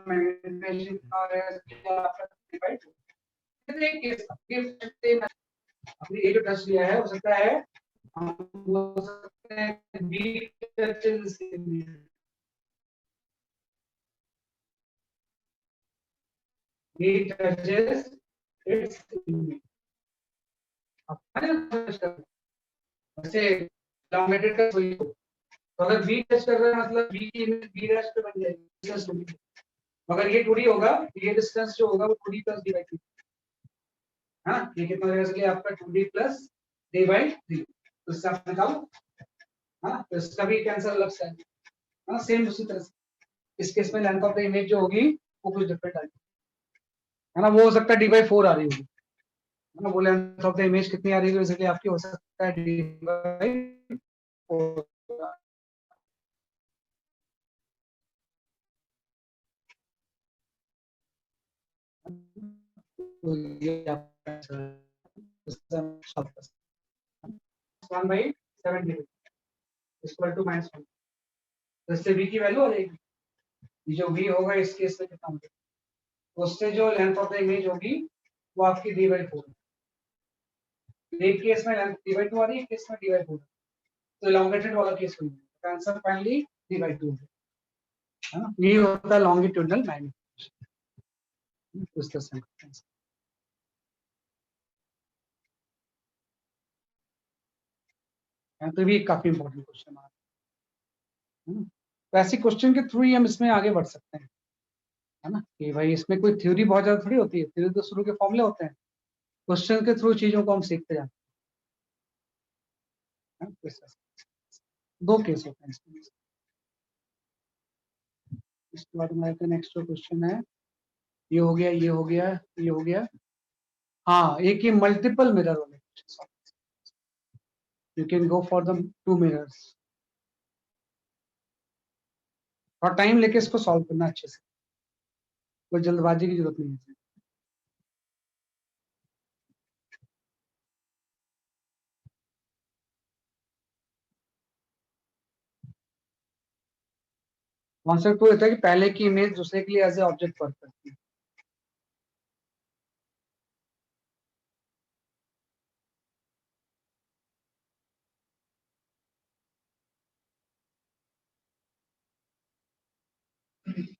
magnification का है आपका 3/2। एक केस अपने ये जो टच लिया है हो सकता है हम बोल सकते हैं बी टचेस इट्स वैसे लॉन्गेटेड का कोई हो, तो अगर बी टच कर रहा है मतलब बी की इमेज बी डैश पे बन जाएगी डिस्टेंस 2d, अगर ये 2d होगा ये डिस्टेंस जो होगा वो 2d प्लस d/3, हाँ, ये कितना हो जाएगा इसलिए आपका 2d प्लस d/3, तो इससे आप निकालो, हाँ, तो इसका भी कैंसल अलग से है, हाँ, सेम उसी तरह से इस केस में लेंथ ऑफ द इमेज जो होगी वो कुछ डिफरेंट आएगी, है ना, वो हो सकता है d/4 आ रही होगी, है ना, वो लेंथ ऑफ द इमेज कितनी आ रही है इसलिए आपकी हो सकता है d/4, तो ये आपका आंसर है। 1 by 70 इक्वल टू -1। तो इससे v की वैल्यू आ जाएगी। ये जो v होगा इस केस में कितना होगा, तो उससे जो लेंथ ऑफ द इमेज होगी वो आपकी d/4 है। एक केस में लेंथ d/2 आ रही है, एक केस में d/4 तो elongated वाला केस हो जाएगा। आंसर फाइनली d/2 है ना। ये होता है लॉन्गिट्यूडनल मैग्नीफिकेशन। उस तरह से करते हैं। तो भी काफी इंपॉर्टेंट क्वेश्चन है ना। तो ऐसी क्वेश्चन के थ्रू ही हम इसमें आगे बढ़ सकते हैं, है ना, कि भाई इसमें कोई थ्योरी बहुत ज्यादा थोड़ी होती है, थ्योरी तो शुरू के फॉर्मूले होते हैं, क्वेश्चन के थ्रू चीजों को हम सीखते जाते हैं। तो इस तरह से दो केस होते हैं इसमें। इसके बाद हमारे नेक्स्ट जो क्वेश्चन है, ये हो गया, ये हो गया, ये हो गया। हाँ, एक ये मल्टीपल मिरर वाले, you can go for the 2 mirrors. और टाइम लेके इसको सॉल्व करना अच्छे से, कोई जल्दबाजी की जरूरत नहीं है। कॉन्सेप्ट वो होता है कि पहले की इमेज दूसरे के लिए एज ए ऑब्जेक्ट वर्क करती है।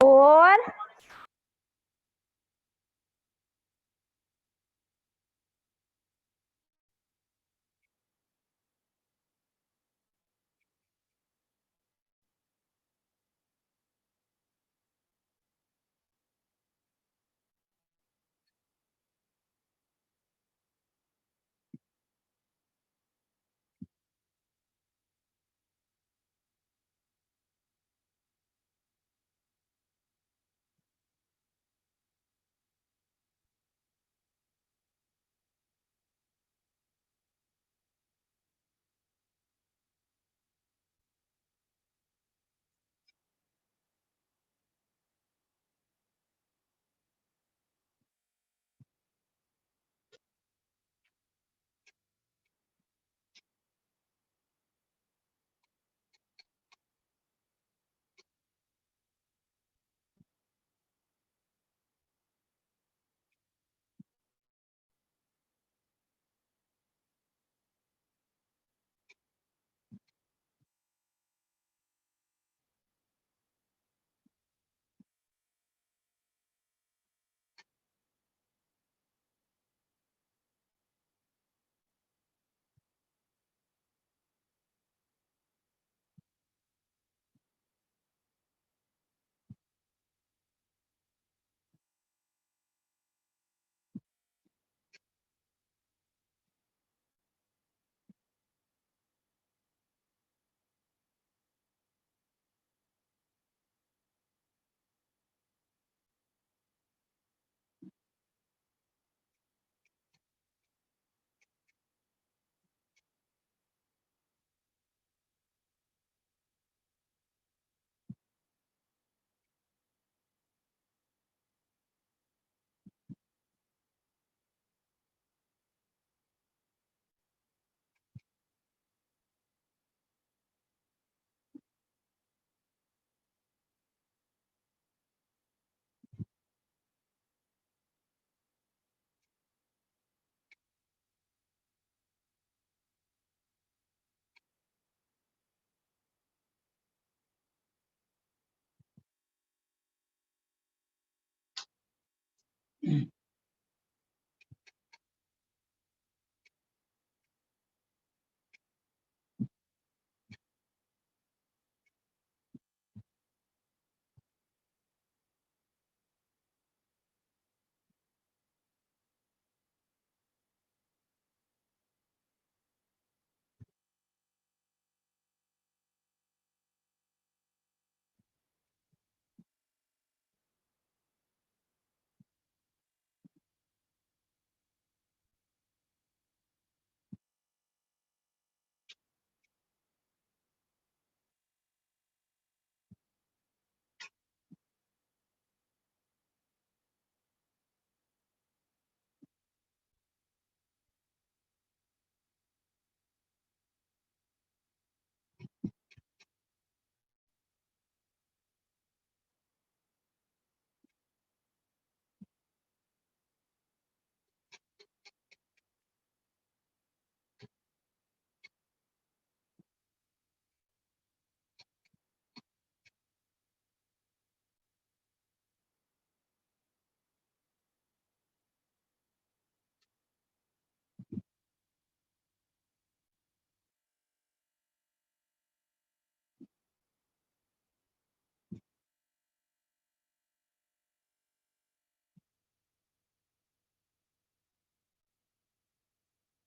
और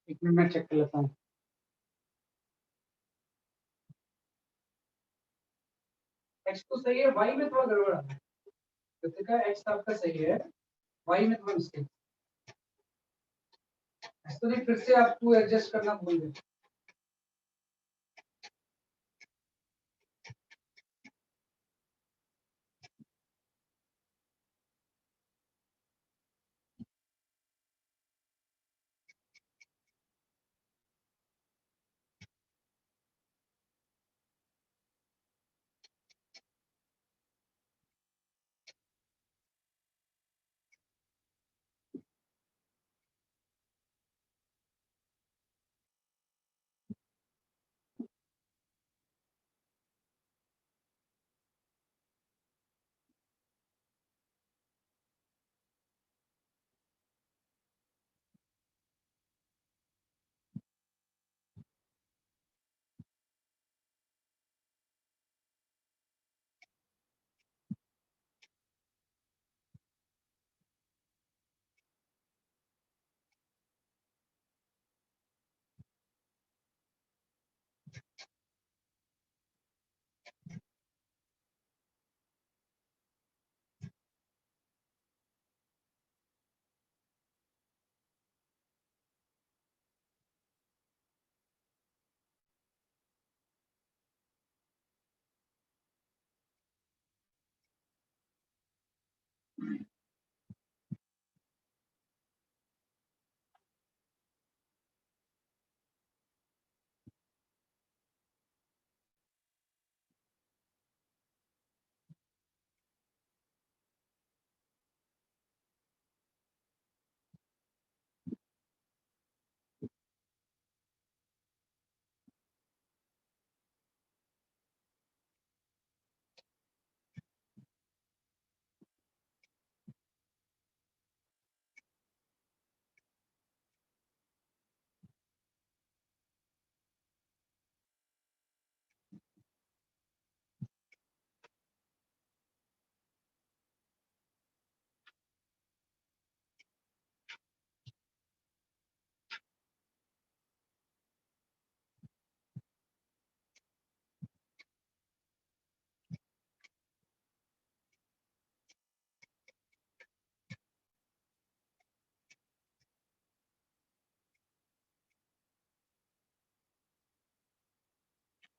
एक मिनट मैं चेक कर लेता हूँ। एक्स तो सही है, वाई में थोड़ा गड़बड़ आ रहा है। कृतिका एक्स आपका सही है, वाई में थोड़ा मिस्टेक। तो नहीं, फिर से आप 2 एडजस्ट करना भूल गए।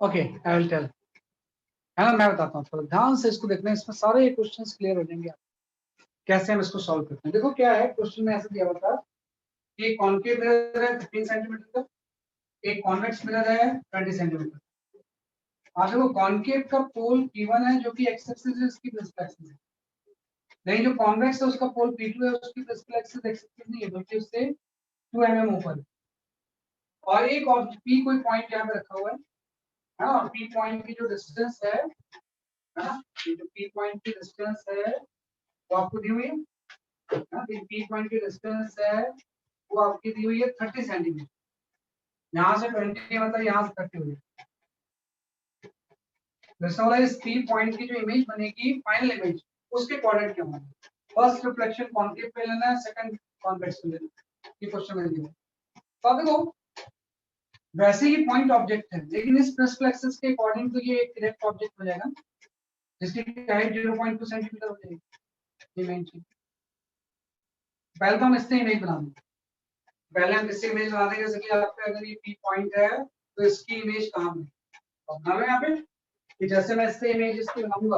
Okay, I will tell. है ना, मैं बताता हूँ, थोड़ा ध्यान से इसको देखना, इसमें सारे क्वेश्चंस क्लियर हो जाएंगे। कैसे हम इसको सॉल्व करते हैं, देखो क्या है, क्वेश्चन में ऐसे दिया हुआ था कि एक कॉन्केव मिरर है 15 सेंटीमीटर का, एक कॉन्वेक्स मिरर है 20 सेंटीमीटर। आप देखो कॉन्केव का पोल P1 है जो कि एक्स एक्सिस है, उसकी प्रिंसिपल एक्सिस है। नहीं, जो कॉन्वेक्स है उसका पोल P2 है, उसकी प्रिंसिपल एक्सिस एक्स एक्सिस नहीं है बल्कि उससे 2 mm ऊपर है। और एक और P कोई पॉइंट यहाँ पे रखा हुआ है ना, और P पॉइंट की जो डिस्टेंस है ना, ये जो P पॉइंट की डिस्टेंस है वो आपको दी हुई है ना, ये P पॉइंट की डिस्टेंस है वो आपकी दी हुई है 30 सेंटीमीटर। यहाँ से 20 मतलब यहाँ से 30 हुई। इस P पॉइंट की जो इमेज बनेगी फाइनल इमेज, उसके कोऑर्डिनेट क्या होंगे? फर्स्ट रिफ्लेक्शन कॉन्केव पे लेना है, सेकंड कॉन्वेक्स पे लेना है। ये क्वेश्चन में दिया है। तो देखो वैसे ही पॉइंट ऑब्जेक्ट है, लेकिन इस प्रिंसिपल एक्सिस के अकॉर्डिंग तो ये एक डायरेक्ट ऑब्जेक्ट हो जाएगा जिसकी हाइट 0.2 सेंटीमीटर हो जाएगी। ये मेन चीज। पहले तो हम इससे इमेज बना देंगे, पहले हम इससे इमेज बना देंगे, जैसे कि आपका अगर ये P पॉइंट है तो इसकी इमेज कहाँ बनेगी, तो बना लो यहाँ पे कि जैसे मैं इससे इमेज इसकी बनाऊंगा,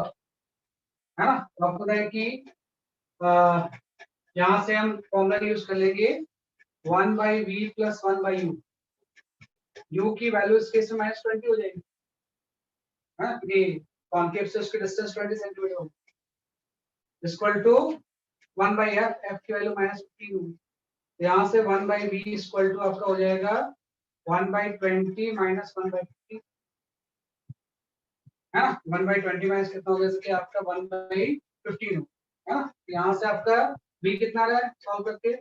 है ना, तो आपको पता है कि यहाँ से हम फॉर्मूला यूज कर लेंगे 1/v + 1/u। u की वैल्यू इस केस में -20 हो जाएगी, हाँ, ये कॉन्केव से उसकी डिस्टेंस 20 सेंटीमीटर होगी, इक्वल टू 1/f, f की वैल्यू -15 होगी। यहाँ से 1/v इक्वल टू आपका हो जाएगा 1/20 - 1/50, है ना। 1/20 माइनस कितना हो गया, जैसे कि आपका 1/15 हो, है ना। यहाँ से आपका v कितना रहा है सॉल्व करके,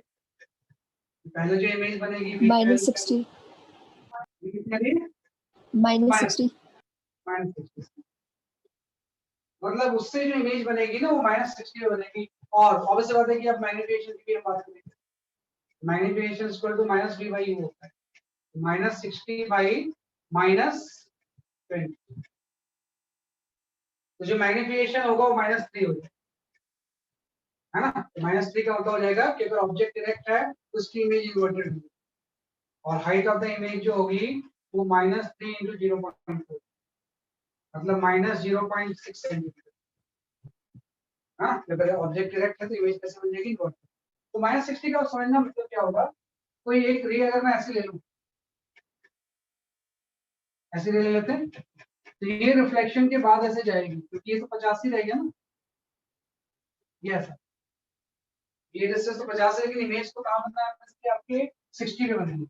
पहले जो इमेज बनेगी v -60 कितनी आ रही है, -60 -60। मतलब उससे जो इमेज बनेगी ना वो -60 में बनेगी। और ऑब्वियस बात है कि अब मैग्नीफिकेशन की भी हम बात करेंगे, मैग्नीफिकेशन इक्वल टू -v/u होता है, -60 बाई -20, तो जो मैग्निफिकेशन होगा वो -3 हो जाएगा, है ना। -3 का मतलब हो जाएगा कि अगर ऑब्जेक्ट डायरेक्ट है तो उसकी इमेज इन्वर्टेड होगी, और हाइट ऑफ द इमेज जो होगी वो -3 × 0.4, मतलब -0.6 सेंटीमीटर, हाँ। अगर ऑब्जेक्ट डायरेक्ट है तो इमेज कैसे बन जाएगी, इन्वर्टेड। तो -60 का समझना मतलब क्या होगा, कोई एक रे अगर मैं ऐसे ले लूं, ऐसे ले लेते हैं, तो ये रिफ्लेक्शन के बाद ऐसे जाएगी, क्योंकि ये तो 50 ही रहेगा ना, ये ऐसा, ये डिस्टेंस तो 50 है, लेकिन इमेज को कहाँ बनना है, आपके 60 पे बनेगी,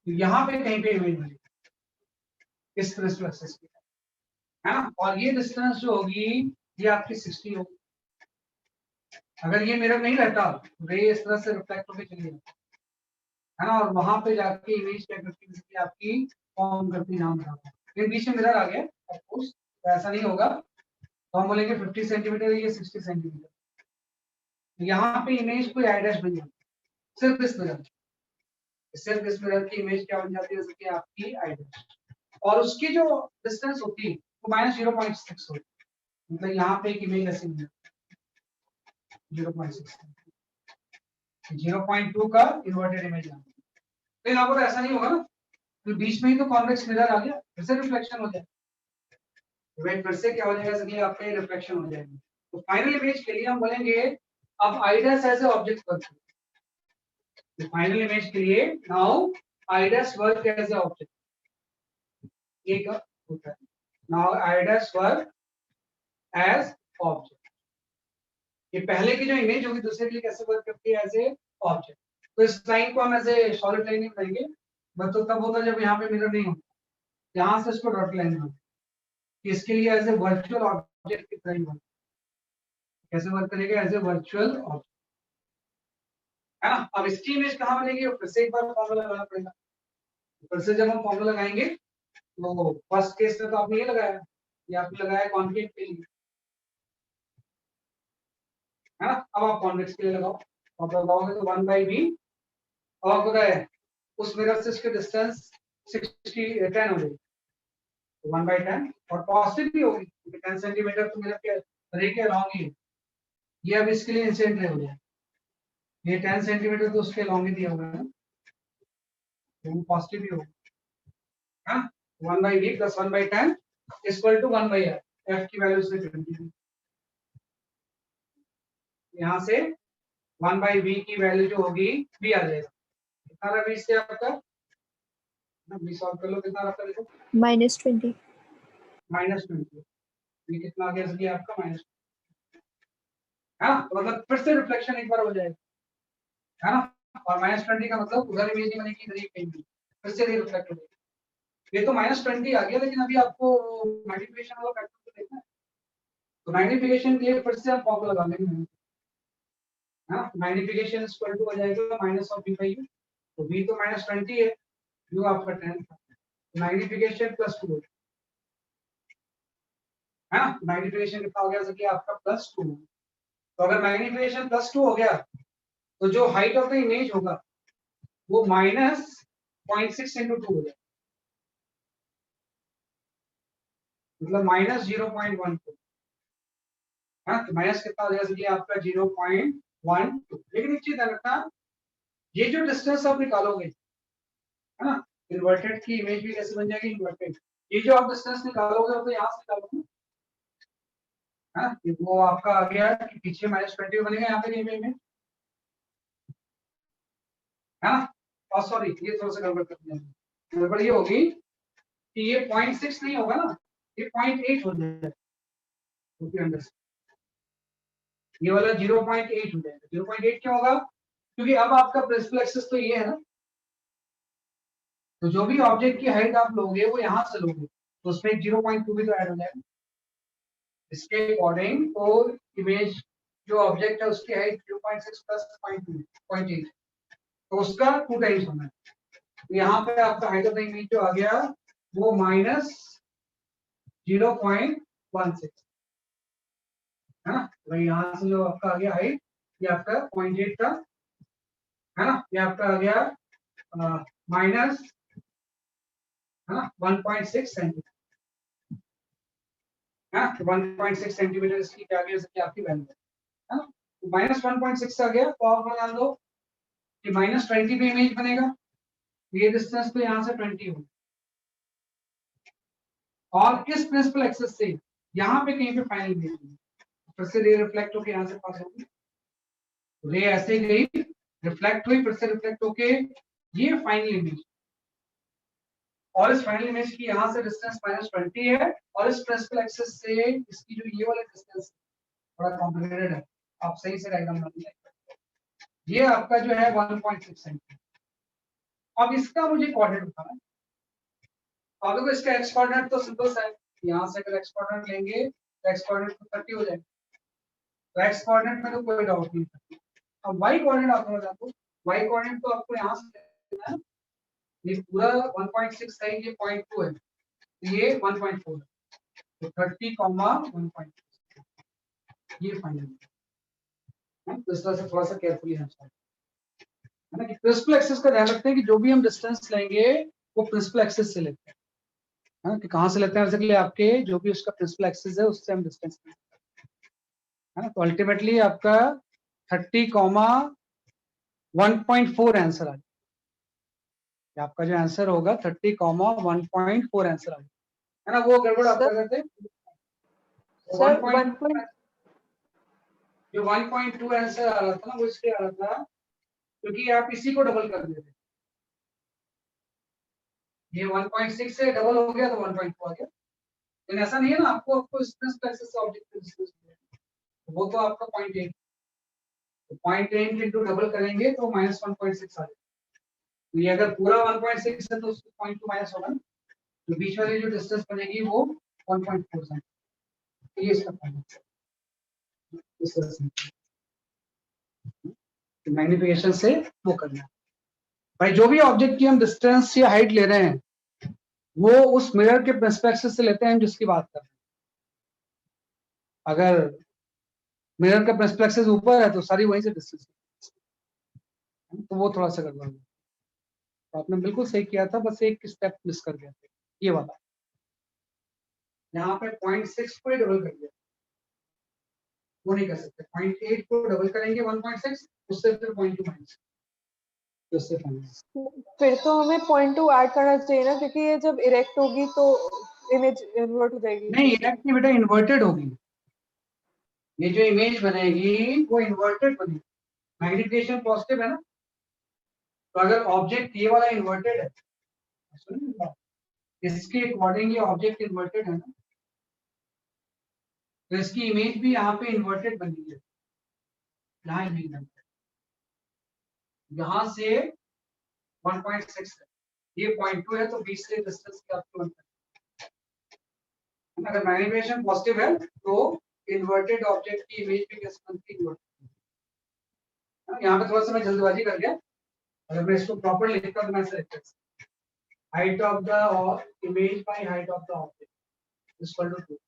तो यहाँ पे कहीं पे इमेज बनेगी इस क्रिस्टल एक्सिस पे, है ना। और ये डिस्टेंस जो होगी ये आपकी 60 होगी। अगर ये मिरर नहीं रहता, रे इस तरह से रिफ्लेक्ट होकर चली जाती है ना, और वहां पे जाके इमेज क्या करती है, आपकी फॉर्म करती नाम था, फिर बीच में मिरर आ गया, ऑफ कोर्स तो ऐसा नहीं होगा, तो हम बोलेंगे 50 सेंटीमीटर, ये 60 सेंटीमीटर, यहाँ पे इमेज कोई आई डैश बन जाती है, सिर्फ इस मिरर, सिर्फ इस मिरर की इमेज क्या बन जाती है, जैसे कि आपकी आई डैश, और उसकी जो डिस्टेंस होती है वो -0.6 होती है, मतलब यहाँ पे एक इमेज ऐसी बन जाती है 0.6, 0.2 का इन्वर्टेड इमेज यहाँ पे। लेकिन यहाँ पर ऐसा नहीं होगा ना, तो बीच में ही तो कॉन्वेक्स मिरर आ गया, फिर से रिफ्लेक्शन हो जाए, वेट फिर से क्या हो जाएगा, जैसे आपका रिफ्लेक्शन हो जाएगा। तो फाइनल इमेज के लिए हम बोलेंगे अब I dash as a object work, तो फाइनल इमेज के लिए now I dash work as a object, ये क्या होता है, now I dash work as object. ये पहले की जो इमेज होगी दूसरे के लिए कैसे वर्क करती है, एज ए ऑब्जेक्ट। तो इस लाइन को हम एज ए सॉलिड लाइन नहीं बनाएंगे, बट तो तब होता जब यहाँ पे मिरर नहीं होता, यहाँ से इसको डॉट लाइन बनाएंगे, इसके लिए एज ए वर्चुअल ऑब्जेक्ट की तरह वर्क, कैसे वर्क करेगा, एज ए वर्चुअल ऑब्जेक्ट, है ना। अब इसकी इमेज कहाँ बनेगी, फिर से एक बार फॉर्मूला लगाना पड़ेगा, फिर से जब हम फॉर्मूला लगाएंगे तो फर्स्ट केस में तो आपने ये लगाया, ये आपने लगाया कॉन्केव के लिए, है ना। अब आप कॉन्वेक्स के लिए लगाओ, और लगाओगे तो 1/v, और पता है उस मिरर से इसकी डिस्टेंस 10 हो जाएगी, 1/10, और पॉजिटिव भी होगी क्योंकि 10 सेंटीमीटर तो मिरर के रे के अलॉन्ग ही है, ये अब इसके लिए इंसिडेंट रे हो जाए, ये 10 सेंटीमीटर तो उसके अलॉन्ग ही दिया हुआ है, तो वो पॉजिटिव भी होगा, हाँ। 1/v + 1/10 = 1/r, f की वैल्यू से 20, यहाँ से 1/v की वैल्यू जो होगी v आ जाएगा, कितना रहा v से आपका, v सॉल्व कर लो, कितना रहा देखो, -20. -20, ये कितना आ गया इसलिए आपका माइनस, हाँ। तो मतलब फिर से रिफ्लेक्शन एक बार हो जाएगा, है ना, और -20 का मतलब उधर इमेज नहीं बनेगी, इधर ही कहीं भी फिर से रिफ्लेक्ट हो जाएगा। ये तो -20 आ गया, लेकिन अभी आपको मैग्नीफिकेशन वाला फैक्टर तो देखना है, तो मैग्नीफिकेशन के लिए फिर से हम फॉर्मूला लगा लेंगे, हाँ। मैग्नीफिकेशन इक्वल टू हो जाएगा -v/u, तो v तो -20 है, u आपका 10 था, मैग्नीफिकेशन +2 है ना, मैग्नीफिकेशन कितना हो गया, जैसे कि आपका +2, तो अगर मैग्नीफिकेशन +2 हो गया तो जो हाइट ऑफ द इमेज होगा वो -0.6 × 2 हो जाएगा, मतलब -0.12, हाँ। तो माइनस कितना हो जाएगा, ये आपका 0.12, लेकिन एक चीज ध्यान रखना, ये जो डिस्टेंस आप निकालोगे, है ना, इन्वर्टेड की इमेज भी कैसे बन जाएगी, इन्वर्टेड, ये जो आप डिस्टेंस निकालोगे वो तो यहाँ से निकालोगे, है ना, वो आपका आ गया कि पीछे -20 बनेगा यहाँ पे इमेज में, है ना। और सॉरी ये थोड़ा सा गड़बड़ कर दिया, गड़बड़ ये होगी कि ये 0.6 नहीं होगा ना, ये 0.8 हो जाएगा, ये वाला 0.8 हो जाएगा। 0.8 क्यों होगा, क्योंकि अब आपका प्रिंसिपल एक्सिस तो ये है ना, तो जो भी ऑब्जेक्ट की हाइट आप लोगे वो यहाँ से लोगे, तो उसमें 0.2 भी तो ऐड हो जाएगा, इसके अकॉर्डिंग तो इमेज जो ऑब्जेक्ट है उसकी हाइट 0.6 + 0.8, तो उसका 2 टाइम्स होना है, तो यहाँ पे आपका हाइट ऑफ द इमेज जो आ गया वो -0.16, है ना। तो यहाँ से जो आपका आ गया हाइट, ये आपका 0.8 का, है ना, ये आपका आ गया माइनस 1.6 सेंटीमीटर, 1.6 सेंटीमीटर इसकी क्या वैल्यू है, आपकी वैल्यू है ना। तो माइनस 1.6 आ गया, तो आप बना दो कि माइनस 20 पे इमेज बनेगा, ये डिस्टेंस तो यहाँ से 20 होगा, और इस प्रिंसिपल एक्सिस से यहाँ पे कहीं पे फाइनल इमेज होगी, फिर से रे रिफ्लेक्ट होकर यहाँ से पास होगी, रे ऐसे गई, रिफ्लेक्ट हुई, फिर से रिफ्लेक्ट होके ये फाइनल इमेज, और इस फाइनल इमेज की यहाँ से डिस्टेंस -20 है, और इस प्रिंसिपल एक्सिस से इसकी जो ये वाला डिस्टेंस थोड़ा कॉम्प्लिकेटेड है, आप सही से डायग्राम बनाइए। ये आपका जो है 1.6 सेंटीमीटर। अब इसका मुझे कोऑर्डिनेट बताना है। अब देखो इसका एक्स कोऑर्डिनेट तो सिंपल सा है, यहाँ से अगर एक्स कोऑर्डिनेट लेंगे तो एक्स कोऑर्डिनेट तो 30 हो जाएगा, तो एक्स कोऑर्डिनेट में तो कोई डाउट नहीं है। अब वाई कोऑर्डिनेट आपको बता दो, वाई कोऑर्डिनेट तो आपको यहाँ से लेना है, ये पूरा 1.6 है, ये 0.2 है, तो ये 1.4 है, तो 30, 1.6 ये फाइनल है। तो इस तरह से थोड़ा सा केयरफुली है ना, कि प्रिंसिपल एक्सिस का ध्यान रखते हैं कि जो भी हम डिस्टेंस लेंगे वो प्रिंसिपल एक्सिस से लेते हैं, है ना, कि कहाँ से लेते हैं, बेसिकली आपके जो भी उसका प्रिंसिपल एक्सिस है उससे हम डिस्टेंस लेते हैं, है ना। तो अल्टीमेटली आपका 30, 1.4 आंसर आ जाएगा, आपका जो आंसर होगा 30, 1.4 आंसर आ जाएगा, है ना। वो गड़बड़ आप कर रहे थे सर 1. जो 1.2 आंसर आ रहा था ना, वो इसलिए आ रहा था क्योंकि आप इसी को डबल कर देते, ये 1.6 से डबल हो गया तो 1.2 आ गया, लेकिन ऐसा नहीं है ना, आपको एक्सिस से ऑब्जेक्ट का डिस्टेंस वो तो आपका 0.8, तो 0.8 इंटू डबल करेंगे तो -1.6 आ जाएगा, तो ये अगर पूरा 1.6 है तो उसको 0.2 माइनस होगा ना, तो बीच वाली जो डिस्टेंस बनेगी वो 1.4 है, तो ये इसका फाइनल इस तरह से मैग्निफिकेशन से वो करना है भाई। जो भी ऑब्जेक्ट की हम डिस्टेंस या हाइट ले रहे हैं वो उस मिरर के पर्सपेक्टिव से लेते हैं जिसकी बात कर रहे हैं। अगर मिरर का पर्सपेक्टिव ऊपर है तो सारी वहीं से डिस्टेंस, तो वो थोड़ा सा गड़बड़ है। तो आपने बिल्कुल सही किया था, बस एक स्टेप मिस कर गया था, ये वाला यहाँ पे 0.6 को ही डबल कर दिया, वो नहीं कर सकते, 0.8 को डबल करेंगे 1.6, उससे फिर 0.2 माइनस, उससे फाइनल। फिर तो हमें 0.2 ऐड करना चाहिए ना, क्योंकि ये जब इरेक्ट होगी तो इमेज इन्वर्ट हो जाएगी। नहीं, इरेक्ट नहीं बेटा, इन्वर्टेड होगी, ये जो इमेज बनेगी वो इन्वर्टेड बनेगी, मैग्निफिकेशन पॉजिटिव है ना, तो अगर ऑब्जेक्ट ये वाला इन्वर्टेड है, इसके अकॉर्डिंग ये ऑब्जेक्ट इन्वर्टेड है ना, तो इसकी इमेज भी यहाँ पे इन्वर्टेड बनी है, यहाँ इमेज है, यहाँ से 1.6 है, ये 0.2 है, तो 20 से डिस्टेंस की आपको अगर मैग्निफिकेशन पॉजिटिव है तो इन्वर्टेड ऑब्जेक्ट की इमेज भी कैसे बनती है, यहाँ पे थोड़ा सा मैं जल्दबाजी कर गया, अगर मैं इसको प्रॉपर लिखता तो मैं ऐसे लिखता, height of the image by height of the object is equal to 2।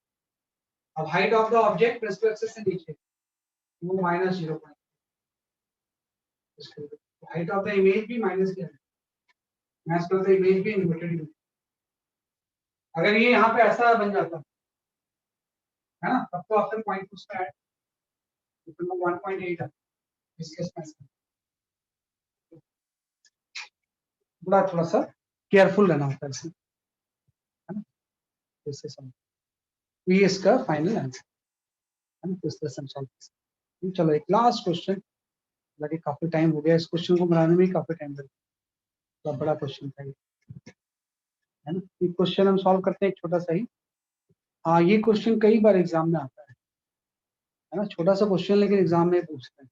अब height of the object principal axis से नीचे वो -0.5, हाइट ऑफ द इमेज भी माइनस की है, मैं इसको तो इमेज भी इन्वर्टेड, अगर ये यहाँ पे ऐसा बन जाता है ना, तब तो आफ्टर पॉइंट उसका ऐड तो 1.8 है इसके स्पेस में, थोड़ा सा केयरफुल रहना होता है इसमें, है ना, इससे समझ, ये इसका फाइनल आंसर है ना, तो इस तरह से हम सॉल्व कर सकते हैं। चलो एक लास्ट क्वेश्चन, लगे काफी टाइम हो गया, इस क्वेश्चन को बनाने में ही काफी टाइम लगा, तो बड़ा क्वेश्चन था ये, है ना। ये क्वेश्चन हम सॉल्व करते हैं एक छोटा सा ही, हाँ ये क्वेश्चन कई बार एग्जाम में आता है ना, छोटा सा क्वेश्चन लेकिन एग्जाम में पूछते हैं।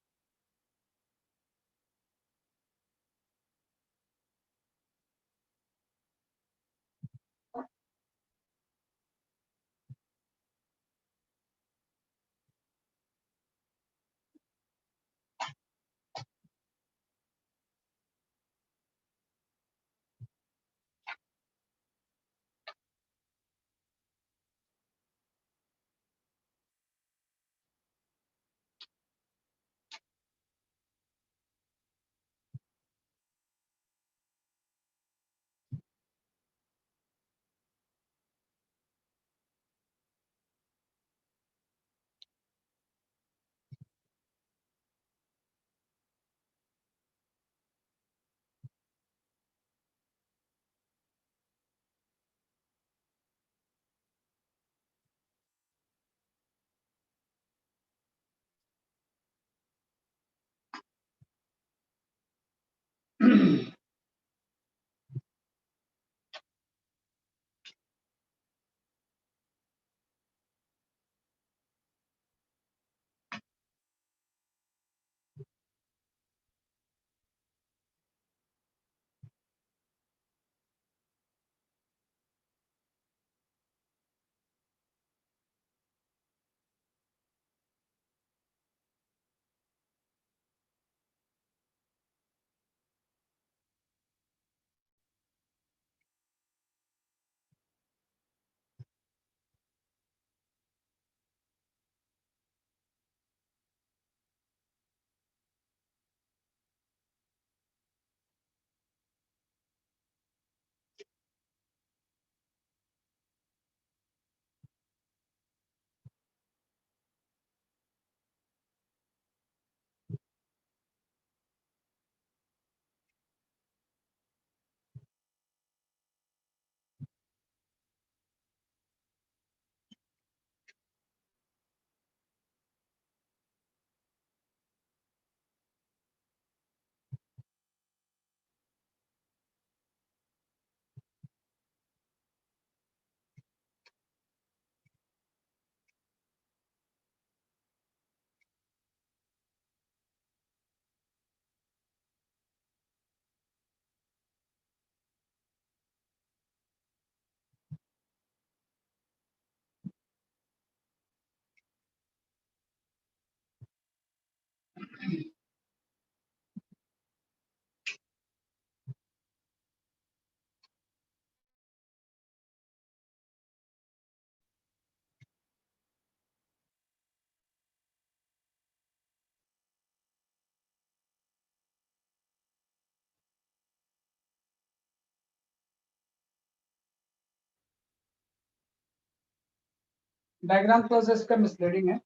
डायग्राम थोड़ा सा इसका मिसलीडिंग है,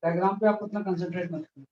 डायग्राम पे आप उतना कंसंट्रेट मत करिए।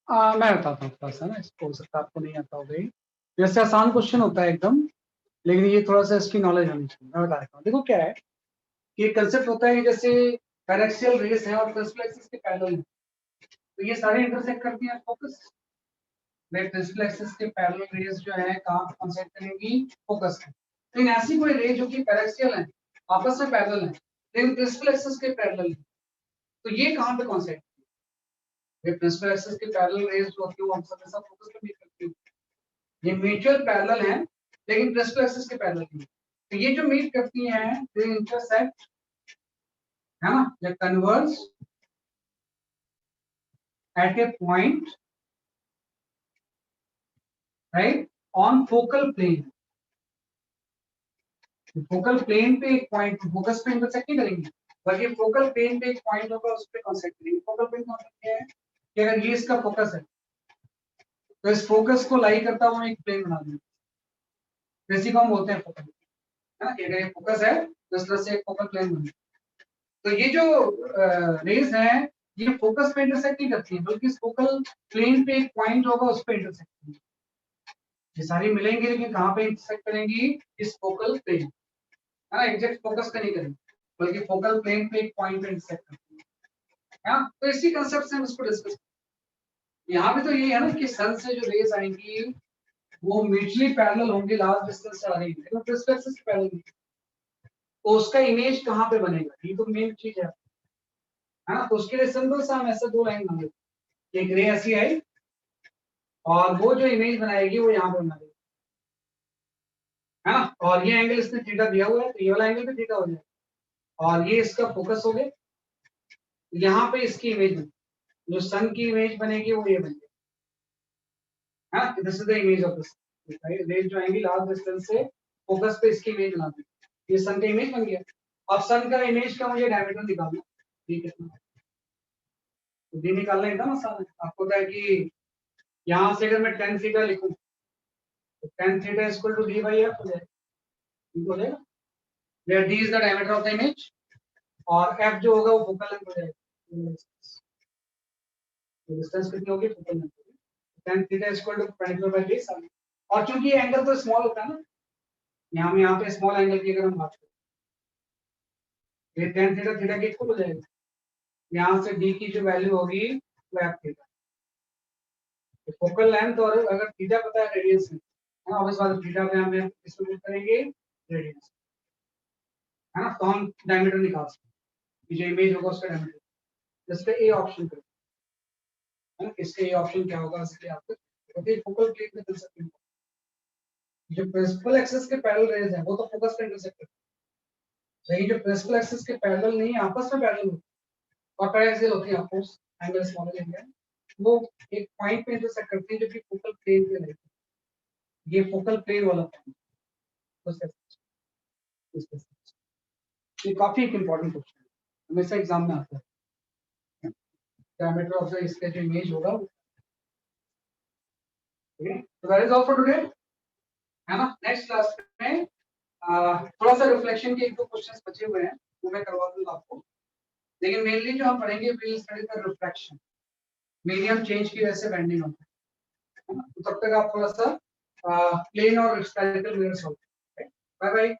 मैं बताता हूँ थोड़ा सा ना, इसको हो सकता है आपको नहीं आता होगा ये। जैसे आसान क्वेश्चन होता है एकदम, लेकिन ये थोड़ा सा इसकी नॉलेज होनी चाहिए। मैं बता देता हूँ, देखो क्या है कि कंसेप्ट होता है जैसे पैरेक्सियल रेस है और प्रिंसिपल एक्सिस के पैरेलल है, तो ये सारे इंटरसेक्ट करती हैं फोकस। प्रिंसिपल एक्सिस के पैरेलल रेस जो है कहाँ पे कॉन्सेप्ट करेंगी, फोकस है। लेकिन ऐसी कोई रे जो कि पैरेक्सियल है, आपस में पैरेलल है, लेकिन प्रिंसिपल एक्सिस के पैरेलल है, तो ये कहाँ पे कॉन्सेप्ट, ये प्रिंसिपल एक्सिस के पैरेलल रेस जो होती है वो हम सब ऐसा फोकस पे मीट करती है। ये म्यूचुअल पैरेलल है लेकिन प्रिंसिपल एक्सिस के पैरेलल नहीं। तो ये जो मीट करती हैं दे इंटरसेक्ट, है ना, या converge at a point, right, on focal plane. Focal plane पे एक पॉइंट, फोकस पे इंटरसेक्ट नहीं करेंगे, बल्कि फोकल प्लेन पे एक पॉइंट होगा उस पे कॉन्सेप्ट करेंगे। फोकल प्लेन कॉन्सेप्ट क्या है कि अगर ये इसका फोकस है तो इस फोकस को लाई करता हुआ एक प्लेन बना देंगे, इसी को हम बोलते हैं फोकल, है ना। कि अगर ये फोकस है तो इस तरह से एक फोकल प्लेन बने। तो ये जो रेज है ये फोकस पे इंटरसेक्ट नहीं करती है, बल्कि इस फोकल प्लेन पे एक पॉइंट होगा उस पे इंटरसेक्ट करेंगी। ये सारी मिलेंगी लेकिन कहाँ पे इंटरसेक्ट करेंगी, इस फोकल प्लेन, है ना। एग्जैक्ट फोकस पे नहीं करेंगे बल्कि फोकल प्लेन पे एक पॉइंट पे इंटरसेक्ट करती है। तो इसी कंसेप्ट से हम इसको डिस्कस, यहाँ पे तो ये है ना कि सन से जो रेज आएंगी वो म्यूचुअली पैरेलल होंगी, लार्ज डिस्टेंस से आ रही है, लेकिन प्रिंसिपल एक्सिस के पैरेलल नहीं। तो उसका इमेज कहाँ पे बनेगा, ये तो मेन चीज है ना। तो उसके लिए सिंपल सा हम ऐसे दो लाइन बना देते, एक रे ऐसी आई और वो जो इमेज बनाएगी वो यहाँ पे बना देगी, है ना। और ये एंगल इसने थीटा दिया हुआ है, तो ये वाला एंगल भी थीटा हो जाएगा और ये इसका फोकस हो गया। यहाँ पे इसकी इमेज बनेगी, जो सन की इमेज बनेगी वो ये बनेगी, हाँ, this is the image of this rays जो आएंगी लास्ट डिस्टेंस से फोकस पे इसकी इमेज बना दी, ये सन का इमेज बन गया। अब सन का इमेज का मुझे डायमीटर निकालना, ठीक है, तो डी निकालना एकदम आसान है। आपको क्या है कि यहाँ से अगर मैं tan थीटा लिखूं तो tan theta is equal to d by f हो जाएगा, ठीक हो जाएगा, where d is the diameter of the image और f जो होगा वो फोकल लेंथ हो जाएगा। तो डिस्टेंस कितनी होगी, फोकल लेंथ होगी, tan theta is equal to 24 by d। और चूंकि ये एंगल तो स्मॉल होता है ना, यहाँ पे स्मॉल एंगल की अगर हम बात करें, ये tan थीटा थीटा के इक्वल हो जाएगा, यहाँ से d की जो वैल्यू होगी वो f थीटा, फोकल लेंथ और अगर थीटा पता है रेडियस में, है ना, ऑब्वियस बात है थीटा पे हम इसको यूज करेंगे रेडियस, है ना, तो हम डायमीटर निकाल सकते हैं, जो इमेज होगा उसका डायमीटर, जिसपे ए ऑप्शन करें, है ना, इसका ए ऑप्शन क्या होगा, इसके आपको क्योंकि फोकल प्लेन में चल सकते हैं, जो प्रिंसिपल एक्सिस के पैरेलल रेज है वो तो फोकस पे इंटरसेक्ट करते हैं, सही, जो प्रिंसिपल एक्सिस के पैरेलल नहीं है आपस में पैरेलल होते हैं और पैरेलल होती है आपको एंगल स्मॉल एंगल, वो एक पॉइंट पे इंटरसेक्ट करते हैं जो कि फोकल प्लेन पे रहते हैं, ये फोकल प्लेन वाला पॉइंट, ये काफी एक इंपॉर्टेंट क्वेश्चन है, हमेशा एग्जाम में आता है, डायमीटर ऑफ द इसका जो इमेज होगा, ओके, तो that is all for today, है ना। नेक्स्ट क्लास में थोड़ा सा रिफ्लेक्शन के एक दो क्वेश्चंस बचे हुए हैं वो मैं करवा दूंगा आपको, लेकिन मेनली जो हम पढ़ेंगे will study the reflection, medium change की वजह से बेंडिंग होता है ना, तो तब तक आप थोड़ा सा प्लेन और स्फेरिकल मिरर सॉल्व करें। Bye bye,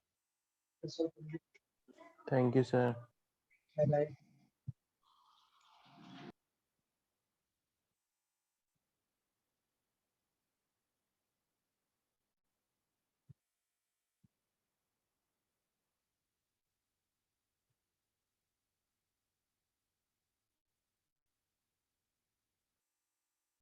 Thank you, sir. Bye bye.